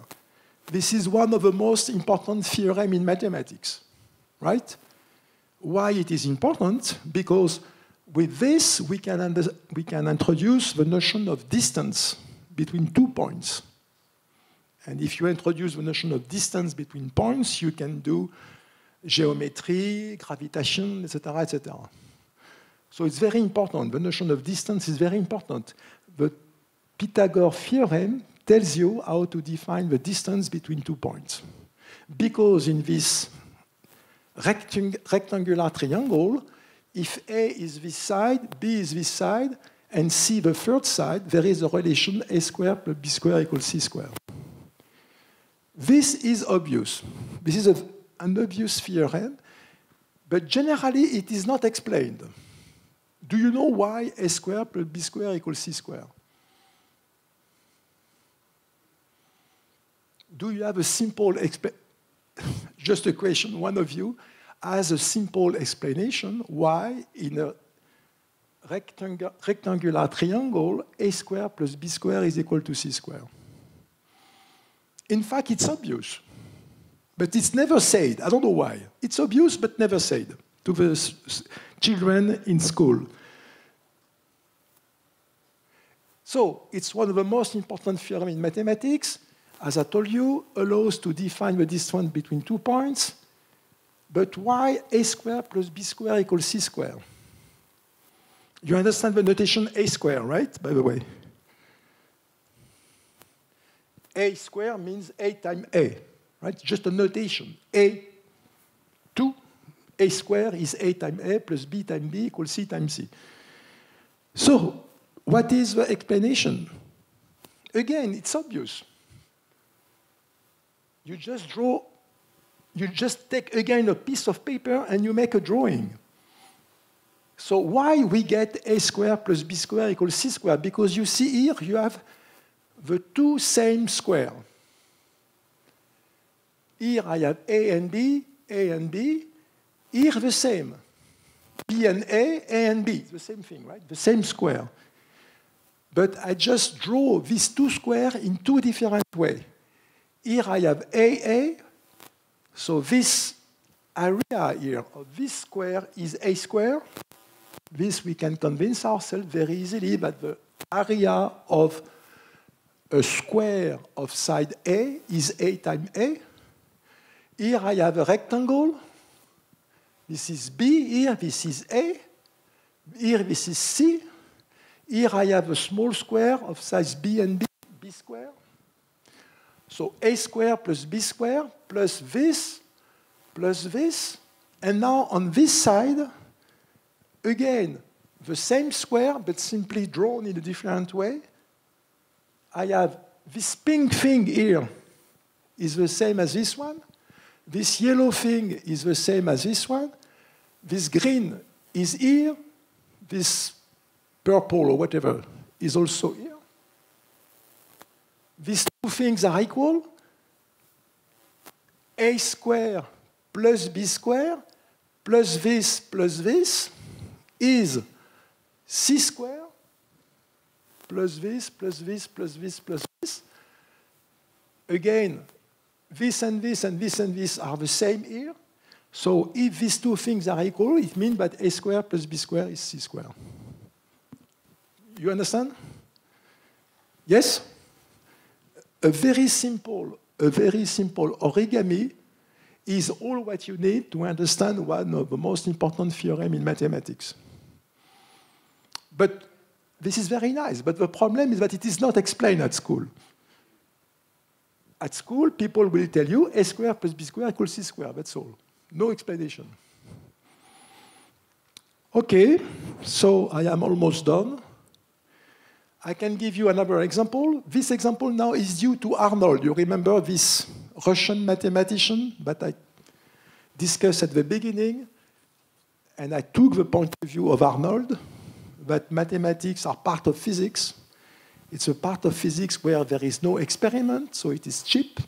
This is one of the most important theorems in mathematics, right? Why it is important? Because with this, we can introduce the notion of distance between 2 points. And if you introduce the notion of distance between points, you can do geometry, gravitation, etc., etc. So it's very important. The notion of distance is very important. The Pythagorean theorem tells you how to define the distance between 2 points. Because in this rectangular triangle, if A is this side, B is this side, and C the third side, there is a relation A squared plus B squared equals C squared. This is obvious. This is an obvious theorem, but generally it is not explained. Do you know why A squared plus B squared equals C squared? Do you have a simple just a question, one of you has a simple explanation why in a rectangular triangle, A squared plus B squared is equal to C squared? In fact, it's obvious, but it's never said. I don't know why. It's obvious, but never said to the children in school. So it's one of the most important theorems in mathematics. as I told you, allows to define the distance between 2 points. But why a squared plus b squared equals c squared? You understand the notation a squared, right, by the way? A squared means a times a, right? Just a notation. A 2, a squared is a times a plus b times b equals c times c. So, what is the explanation? Again, it's obvious. You just take again a piece of paper and you make a drawing. So why we get a squared plus b squared equals c squared? Because you see here you have the two same square. Here I have a and b, here the same. B and and B, the same thing, right? The same square. But I just draw these two squares in two different ways. Here I have a, so this area here of this square is a square. This we can convince ourselves very easily that the area of a square of side A is a times a. Here I have a rectangle. This is B, here this is A. Here this is C. Here I have a small square of size B and B square. So a squared plus b squared plus this, and now on this side, again, the same square, but simply drawn in a different way. I have this pink thing here is the same as this one. This yellow thing is the same as this one. This green is here. This purple or whatever is also here. These two things are equal. A squared plus b squared plus this is c squared plus this plus this plus this plus this. Again, this and this and this and this are the same here. So if these two things are equal, it means that a squared plus b squared is c squared. You understand? Yes? A very simple origami is all what you need to understand one of the most important theorems in mathematics. But this is very nice, but the problem is that it is not explained at school. At school, people will tell you a squared plus b squared equals c squared, that's all. No explanation. Okay, so I am almost done. I can give you another example. This example now is due to Arnold. You remember this Russian mathematician that I discussed at the beginning? And I took the point of view of Arnold, that mathematics are part of physics. It's a part of physics where there is no experiment, so it is cheap.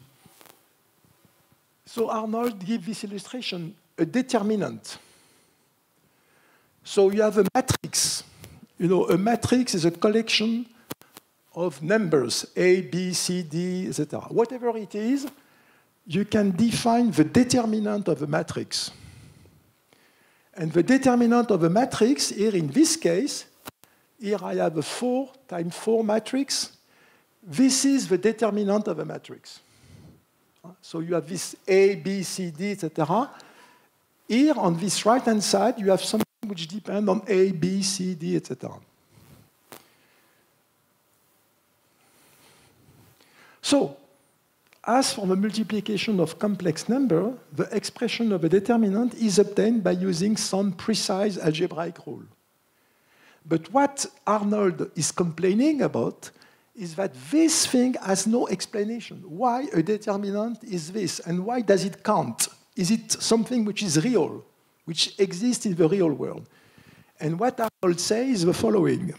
So Arnold gives this illustration, a determinant. So you have a matrix. You know, a matrix is a collection of numbers, A, B, C, D, etc. Whatever it is, you can define the determinant of a matrix. And the determinant of a matrix, here in this case, here I have a 4 times 4 matrix. This is the determinant of a matrix. So you have this A, B, C, D, etc. Here, on this right-hand side, you have something which depends on A, B, C, D, etc. So, as for the multiplication of complex number, the expression of a determinant is obtained by using some precise algebraic rule. But what Arnold is complaining about is that this thing has no explanation. Why a determinant is this, and why does it count? Is it something which is real, which exists in the real world? And what Arnold says is the following.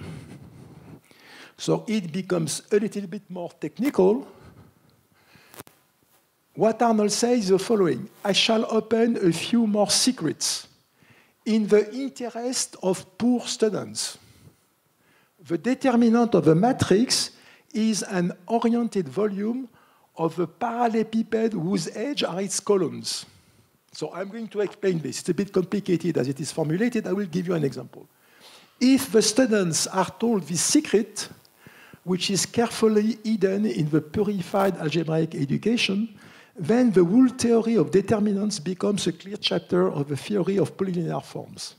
So it becomes a little bit more technical. What Arnold says is the following. I shall open a few more secrets. In the interest of poor students, the determinant of a matrix is an oriented volume of a parallelepiped whose edges are its columns. So I'm going to explain this. It's a bit complicated as it is formulated. I will give you an example. If the students are told this secret, which is carefully hidden in the purified algebraic education, then the whole theory of determinants becomes a clear chapter of the theory of polylinear forms.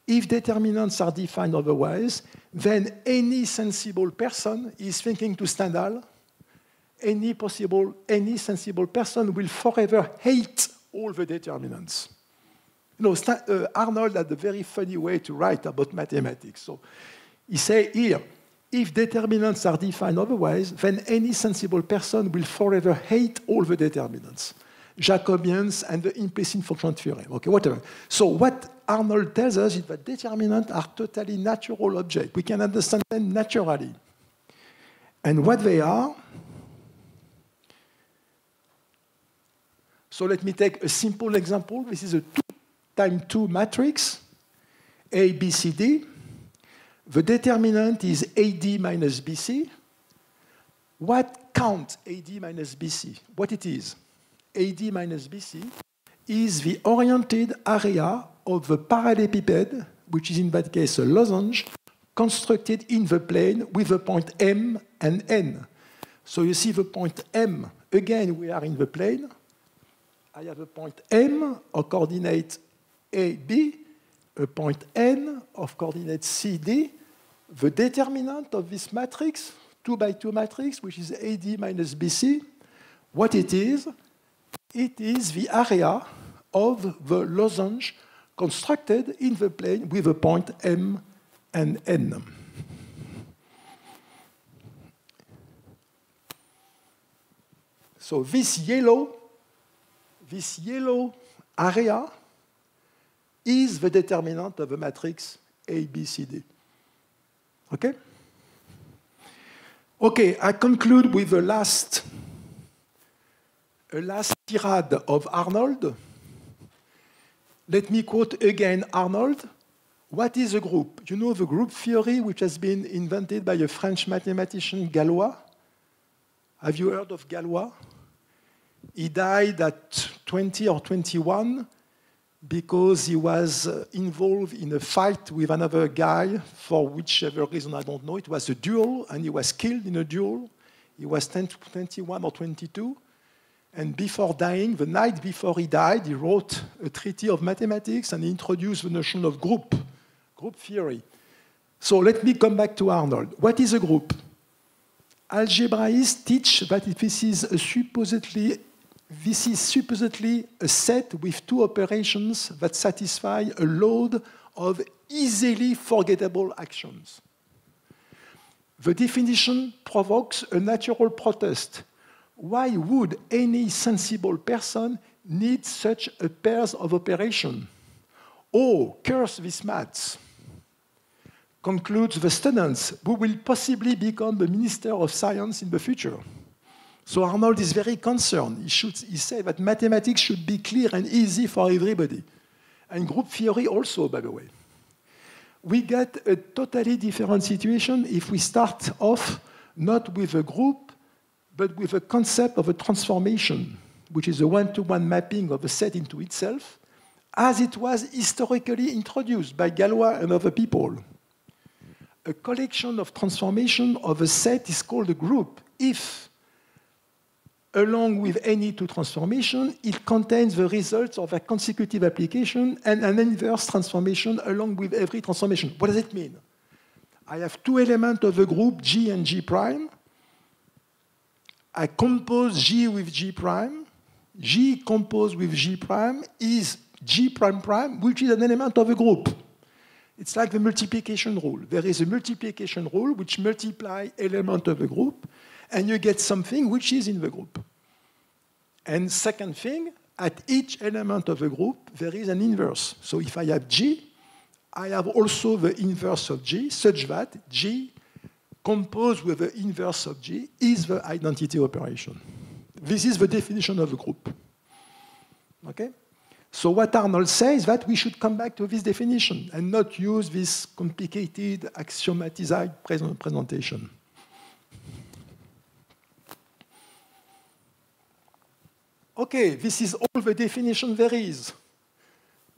If determinants are defined otherwise, then any sensible person is thinking to Stendhal, any sensible person will forever hate all the determinants. You know, Arnold had a very funny way to write about mathematics. So he says here, if determinants are defined otherwise, then any sensible person will forever hate all the determinants. Jacobians and the implicit function theorem. Okay, whatever. So what Arnold tells us is that determinants are totally natural objects. We can understand them naturally. And what they are, so let me take a simple example. This is a 2 times 2 matrix, A, B, C, D. The determinant is AD minus BC. What counts AD minus BC? What it is? AD minus BC is the oriented area of the parallelepiped, which is in that case a losange, constructed in the plane with the point M and N. So you see the point M. Again, we are in the plane. I have a point M of coordinate AB, a point N of coordinate CD. The determinant of this matrix, 2 by 2 matrix, which is AD minus BC, what it is the area of the losange constructed in the plane with the point M and N. So this yellow area is the determinant of the matrix ABCD. Okay? Okay, I conclude with a last tirade of Arnold. Let me quote again Arnold. What is a group? You know the group theory which has been invented by a French mathematician, Galois? Have you heard of Galois? He died at 20 or 21 because he was involved in a fight with another guy for whichever reason, I don't know. It was a duel, and he was killed in a duel. He was 21 or 22. And before dying, the night before he died, he wrote a treatise of mathematics and he introduced the notion of group theory. So let me come back to Arnold. What is a group? Algebraists teach that this is supposedly a set with 2 operations that satisfy a load of easily forgettable actions. The definition provokes a natural protest. Why would any sensible person need such a pair of operations? Oh, curse this maths. Concludes the students who will possibly become the Minister of Science in the future. So Arnold is very concerned. He said that mathematics should be clear and easy for everybody. And group theory also, by the way. We get a totally different situation if we start off not with a group, but with a concept of a transformation, which is a one-to-one mapping of a set into itself, as it was historically introduced by Galois and other people. A collection of transformation of a set is called a group if, along with any 2 transformations, it contains the results of a consecutive application and an inverse transformation along with every transformation. What does it mean? I have 2 elements of a group, G and G prime. I compose G with G prime. G composed with G prime is G prime prime, which is an element of a group. It's like the multiplication rule. There is a multiplication rule which multiplies elements of a group, and you get something which is in the group. And second thing, at each element of the group, there is an inverse. So if I have G, I have also the inverse of G, such that G composed with the inverse of G is the identity operation. This is the definition of a group. Okay? So what Arnold says is that we should come back to this definition and not use this complicated axiomatized presentation. Okay, this is all the definition there is.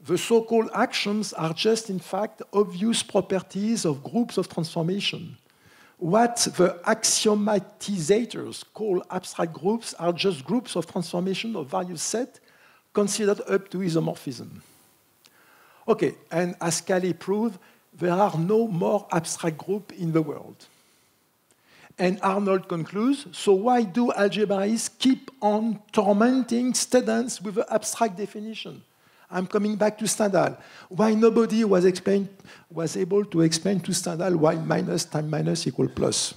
The so-called actions are just, in fact, obvious properties of groups of transformation. what the axiomatizers call abstract groups are just groups of transformation of various sets considered up to isomorphism. Okay, and as Cayley proved, there are no more abstract groups in the world. And Arnold concludes, so why do algebraists keep on tormenting students with the abstract definition? I'm coming back to Stendhal. Why nobody was able to explain to Stendhal why minus times minus equal plus?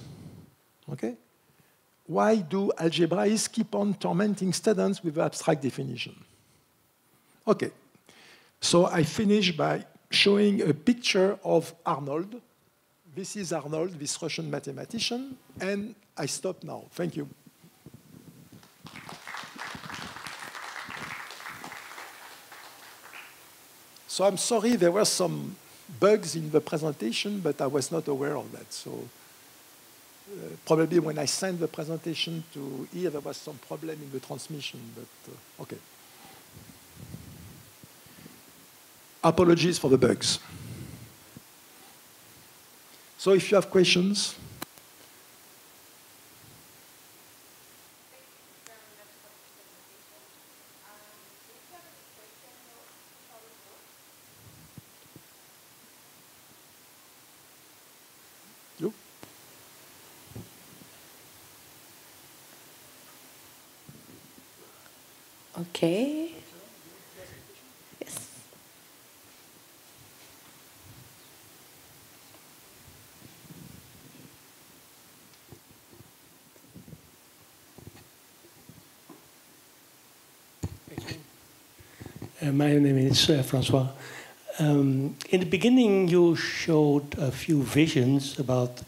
Okay? Why do algebraists keep on tormenting students with the abstract definition? Okay. So I finish by showing a picture of Arnold. This is Arnold, this Russian mathematician, and I stop now. Thank you. So I'm sorry, there were some bugs in the presentation, but I was not aware of that. So probably when I sent the presentation to here, there was some problem in the transmission, but okay. Apologies for the bugs. So if you have questions. You? Okay. Yes. My name is Francois. In the beginning, you showed a few visions about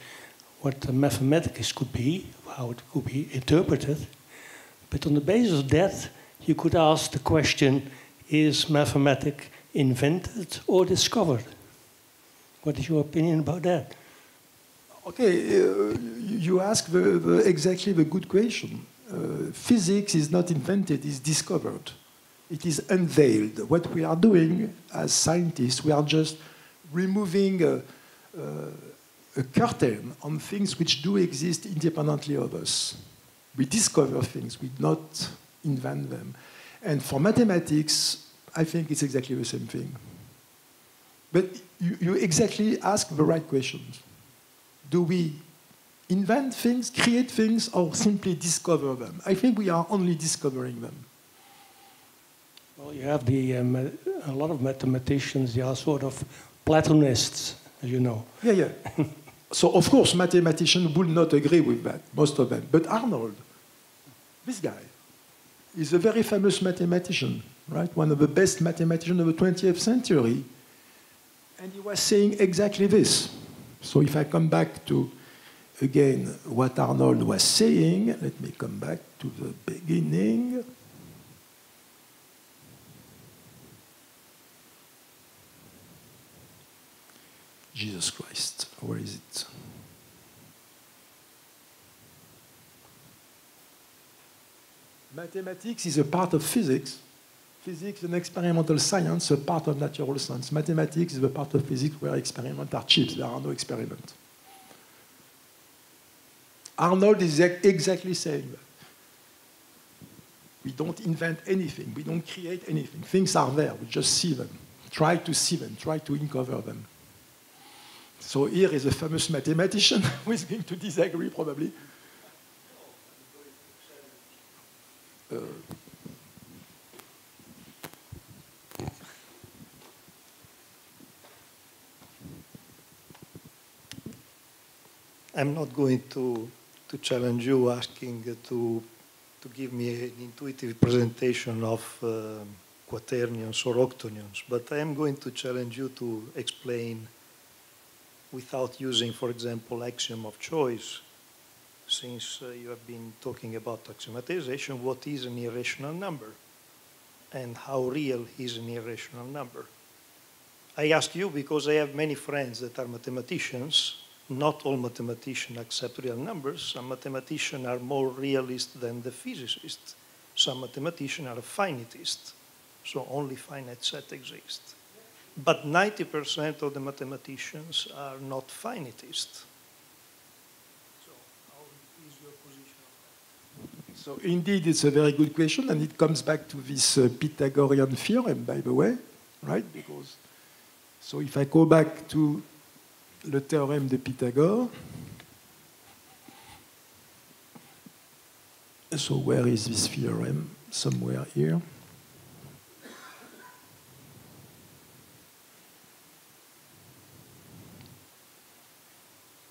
what mathematics could be, how it could be interpreted. But on the basis of that, you could ask the question, is mathematics invented or discovered? What is your opinion about that? Okay, you ask exactly the good question. Physics is not invented, it's discovered. It is unveiled. What we are doing as scientists, we are just removing a curtain on things which do exist independently of us. We discover things, we not invent them. And for mathematics, I think it's exactly the same thing. But you exactly ask the right questions. Do we invent things, create things, or simply discover them? I think we are only discovering them. Well, you have a lot of mathematicians, they are sort of Platonists, as you know. Yeah, yeah. So, of course, mathematicians would not agree with that, most of them. But Arnold, this guy, is a very famous mathematician, right? One of the best mathematicians of the 20th century. And he was saying exactly this. So if I come back to, again, what Arnold was saying, let me come back to the beginning. Jesus Christ, where is it? Mathematics is a part of physics. Physics is an experimental science, a part of natural science. Mathematics is a part of physics where experiments are cheap. There are no experiments. Arnold is exactly saying that. We don't invent anything. We don't create anything. Things are there. We just see them. Try to see them. Try to uncover them. So here is a famous mathematician who is going to disagree, probably. I'm not going to challenge you asking to give me an intuitive presentation of quaternions or octonions, but I am going to challenge you to explain without using, for example, axiom of choice, since you have been talking about axiomatization, what is an irrational number and how real is an irrational number. I ask you because I have many friends that are mathematicians. Not all mathematicians accept real numbers. Some mathematicians are more realist than the physicists. Some mathematicians are finitists, so only finite sets exist. But 90% of the mathematicians are not finitists. So indeed, it's a very good question, and it comes back to this Pythagorean theorem, by the way, right? Because so if I go back to le théorème de Pythagore, so where is this theorem? Somewhere here.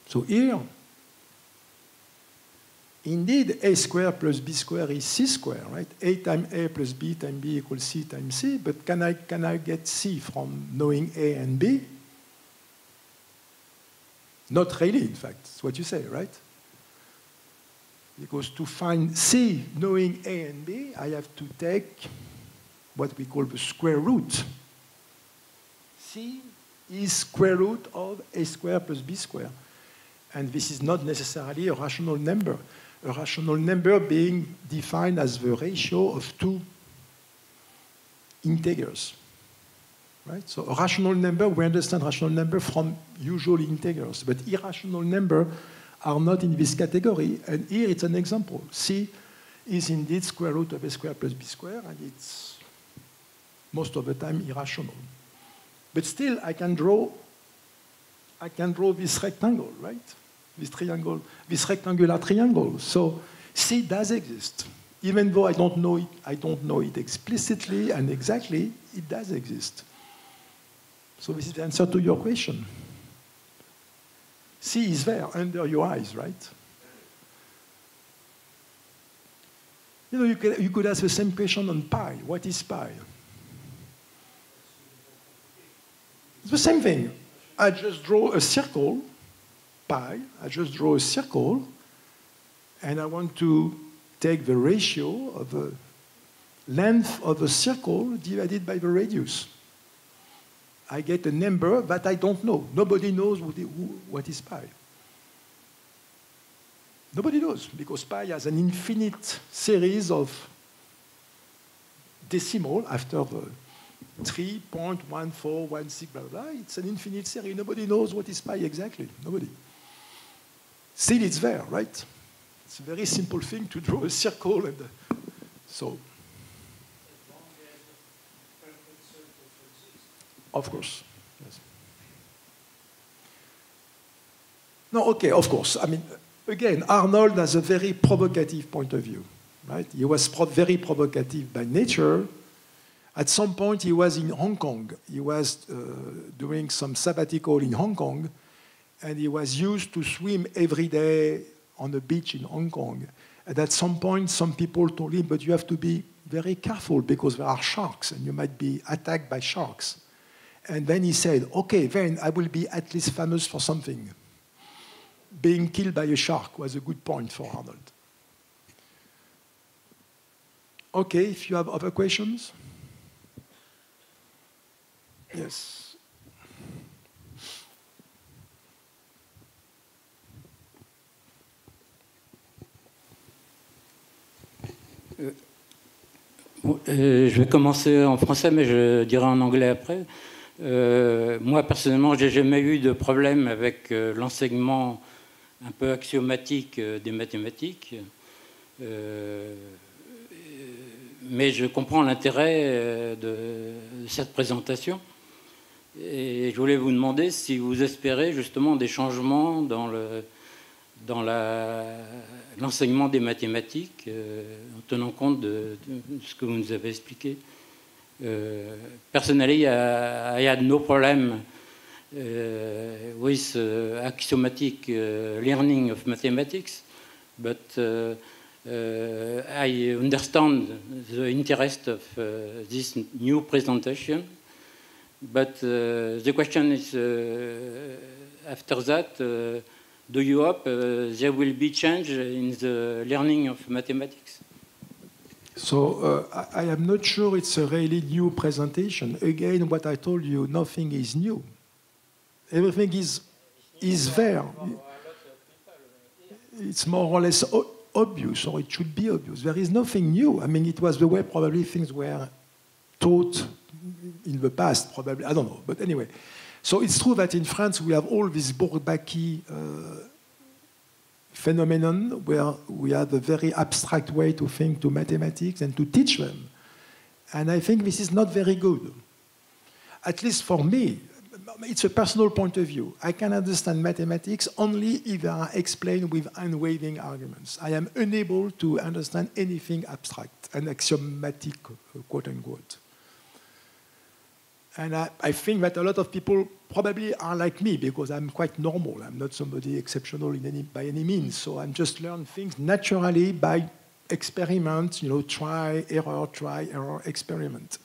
So here, indeed, a squared plus b squared is c squared, right? A times a plus b times b equals c times c. But can I get c from knowing a and b? Not really, in fact. That's what you say, right? Because to find c knowing a and b, I have to take what we call the square root. C is square root of a squared plus b squared. And this is not necessarily a rational number. A rational number being defined as the ratio of two integers. Right? So a rational number, we understand rational number from usual integers, but irrational number are not in this category. And here it's an example. C is indeed square root of a squared plus b squared, and it's most of the time irrational. But still, I can draw this rectangle, right? This triangle, this rectangular triangle. So C does exist. Even though I don't know it explicitly and exactly, it does exist. So this is the answer to your question. C is there under your eyes, right? You know, you could ask the same question on pi. What is pi? It's the same thing. I just draw a circle, pi. I just draw a circle, and I want to take the ratio of the length of the circle divided by the radius. I get a number that I don't know. Nobody knows what is pi. Nobody knows, because pi has an infinite series of decimal after the 3.1416, blah, blah, blah. It's an infinite series. Nobody knows what is pi exactly. Nobody. Still, it's there, right? It's a very simple thing to draw a circle. And so, of course. Yes. No, okay, of course. I mean, again, Arnold has a very provocative point of view, right? He was very provocative by nature. At some point, he was in Hong Kong. He was doing some sabbatical in Hong Kong, and he was used to swim every day on the beach in Hong Kong. And at some point, some people told him, but you have to be very careful because there are sharks, and you might be attacked by sharks. And then he said, okay, then I will be at least famous for something. Being killed by a shark was a good point for Arnold. Okay, if you have other questions? Yes. Je vais commencer en français, mais je dirai en anglais après. Moi, personnellement, je n'ai jamais eu de problème avec l'enseignement un peu axiomatique des mathématiques. Mais je comprends l'intérêt de cette présentation. Et je voulais vous demander si vous espérez justement des changements dans l'enseignement des mathématiques, en tenant compte de ce que vous nous avez expliqué. Personally, I had no problem with axiomatic learning of mathematics, but I understand the interest of this new presentation. But the question is, after that, do you hope there will be change in the learning of mathematics? So I am not sure it's a really new presentation. Again, what I told you, nothing is new. Everything is there. It's more or less obvious, or it should be obvious. There is nothing new. I mean, it was the way probably things were taught in the past, probably. I don't know. But anyway, so it's true that in France we have all this Bourbaki phenomenon where we have a very abstract way to think to mathematics and to teach them. And I think this is not very good. At least for me, it's a personal point of view. I can understand mathematics only if they are explained with unwavering arguments. I am unable to understand anything abstract and axiomatic, quote unquote. And I think that a lot of people probably are like me because I'm quite normal. I'm not somebody exceptional by any means. So I'm just learn things naturally by experiment, try, error, experiment.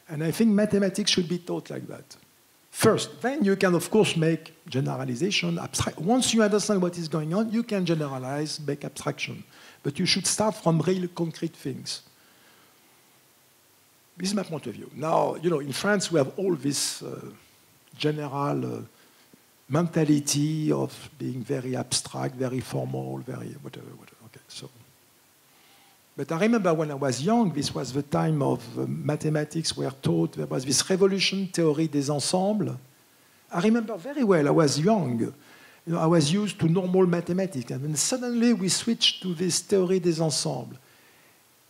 And I think mathematics should be taught like that. First, then you can, of course, make generalization, abstract. Once you understand what is going on, you can generalize, make abstraction. But you should start from real concrete things. This is my point of view. Now, in France, we have all this general mentality of being very abstract, very formal, very whatever. Okay, so. But I remember when I was young, this was the time of mathematics were taught. There was this revolution, théorie des ensembles. I remember very well, I was young. I was used to normal mathematics. And then suddenly we switched to this théorie des ensembles.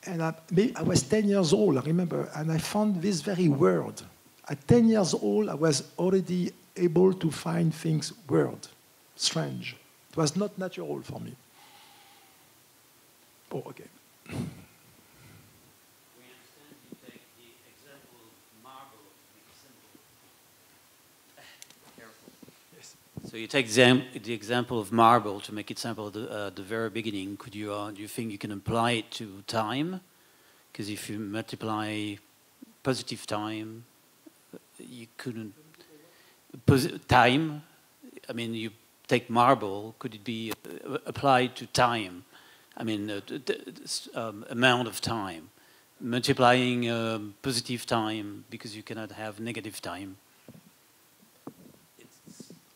And I was 10 years old, I remember, and I found this very weird. At 10 years old, I was already able to find things weird, strange. It was not natural for me. Oh, okay. We understand you take the example of marble to make it simple. Careful. Yes. So you take the example of marble to make it simple at the very beginning. Do you think you can apply it to time? Because if you multiply positive time, you couldn't. Time, I mean, you take marble, could it be applied to time? I mean, amount of time, multiplying positive time because you cannot have negative time.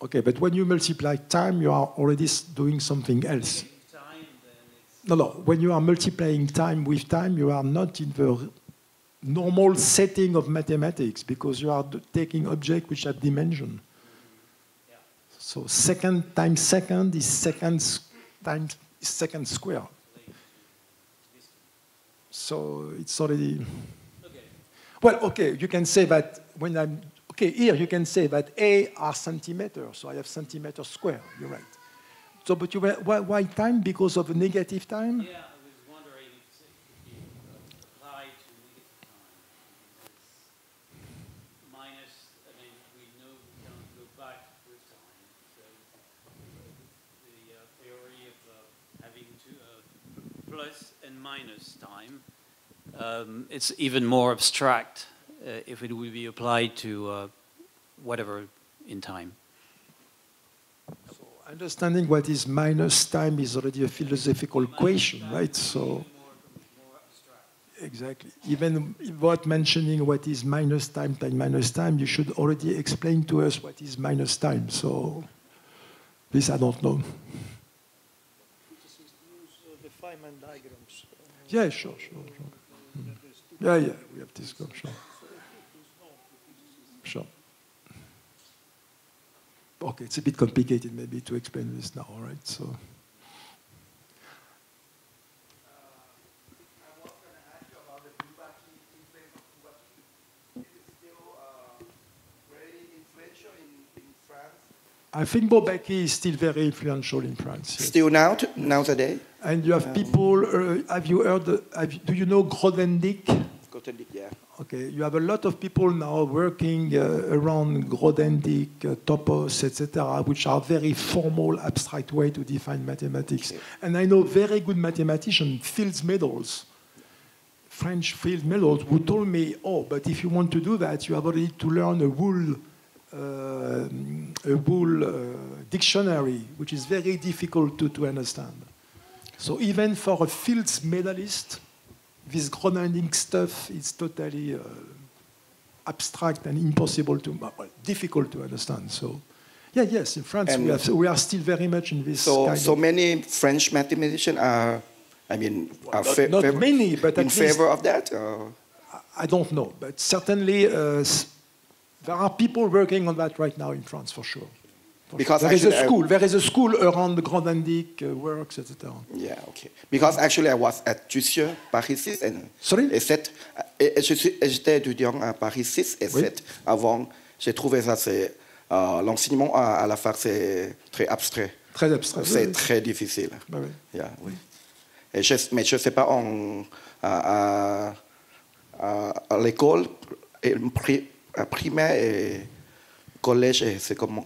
Okay, but when you multiply time, you are already doing something else. No. When you are multiplying time with time, you are not in the normal setting of mathematics because you are taking objects which have dimension. Yeah. So second times second is second times second square. So it's already... Okay. Well, okay, you can say that when I'm... Okay, here you can say that A are centimeters, so I have centimeters square, you're right. So, but why time? Because of negative time? Yeah, I was wondering if it could be applied to negative time. Because minus, I mean, we know we can't go back with time. So the theory of having plus and minus time, it's even more abstract if it would be applied to whatever in time. So understanding what is minus time is already a philosophical question, right? So exactly. Even without mentioning what is minus time, you should already explain to us what is minus time. So this I don't know. Just use the Feynman diagrams. Yeah, sure. Yeah, we have this go, sure. Sure. Okay, it's a bit complicated maybe to explain this now, all right? So. I was going to ask you about the Bourbaki influence of Bourbaki. Is it still very influential in France? I think Bourbaki is still very influential in France. Yes. Still now today? And you have people, have you heard, do you know Grothendieck? Grothendieck, yeah. Okay, you have a lot of people now working around Grothendieck, Topos, etc., which are very formal, abstract way to define mathematics. Okay. And I know very good mathematicians, Fields Medals, French Fields Medals, who told me, oh, but if you want to do that, you have already to learn a whole dictionary, which is very difficult to understand. So even for a Fields medalist, this Grothendieck stuff is totally abstract and impossible to, difficult to understand. So, yes, in France we are still very much in this. So many French mathematicians are, not many, but in favor of that. Or? I don't know, but certainly there are people working on that right now in France for sure. Because there is actually a school. There is a school around the Grothendieck works, etc. Yeah, okay. Because actually I was at Jussieu, Paris 6, Sorry? et 7. J'étais étudiant à Paris 6 et 7 avant. J'ai trouvé ça, c'est l'enseignement à la fac, c'est très abstrait. Très abstrait. C'est très difficile. Bah oui. Yeah, oui. Et mais je ne sais pas, à l'école primaire et collège, c'était comment?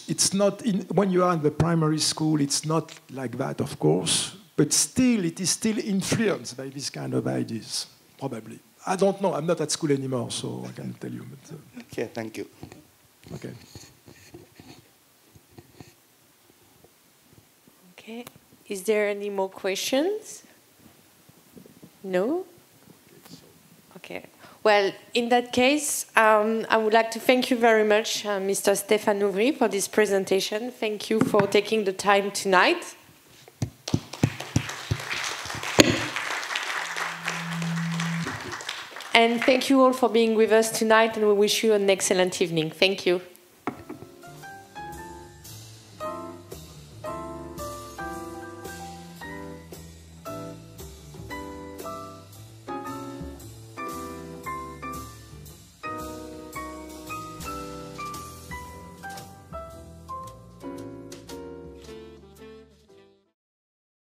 It's not when you are in the primary school, it's not like that, of course, but still, it is still influenced by this kind of ideas, probably. I don't know. I'm not at school anymore, so I can't tell you. But, Okay, thank you. okay. Okay. Is there any more questions? No? Okay. Well, in that case, I would like to thank you very much, Mr. Stéphane Ouvry, for this presentation. Thank you for taking the time tonight. And thank you all for being with us tonight, and we wish you an excellent evening. Thank you.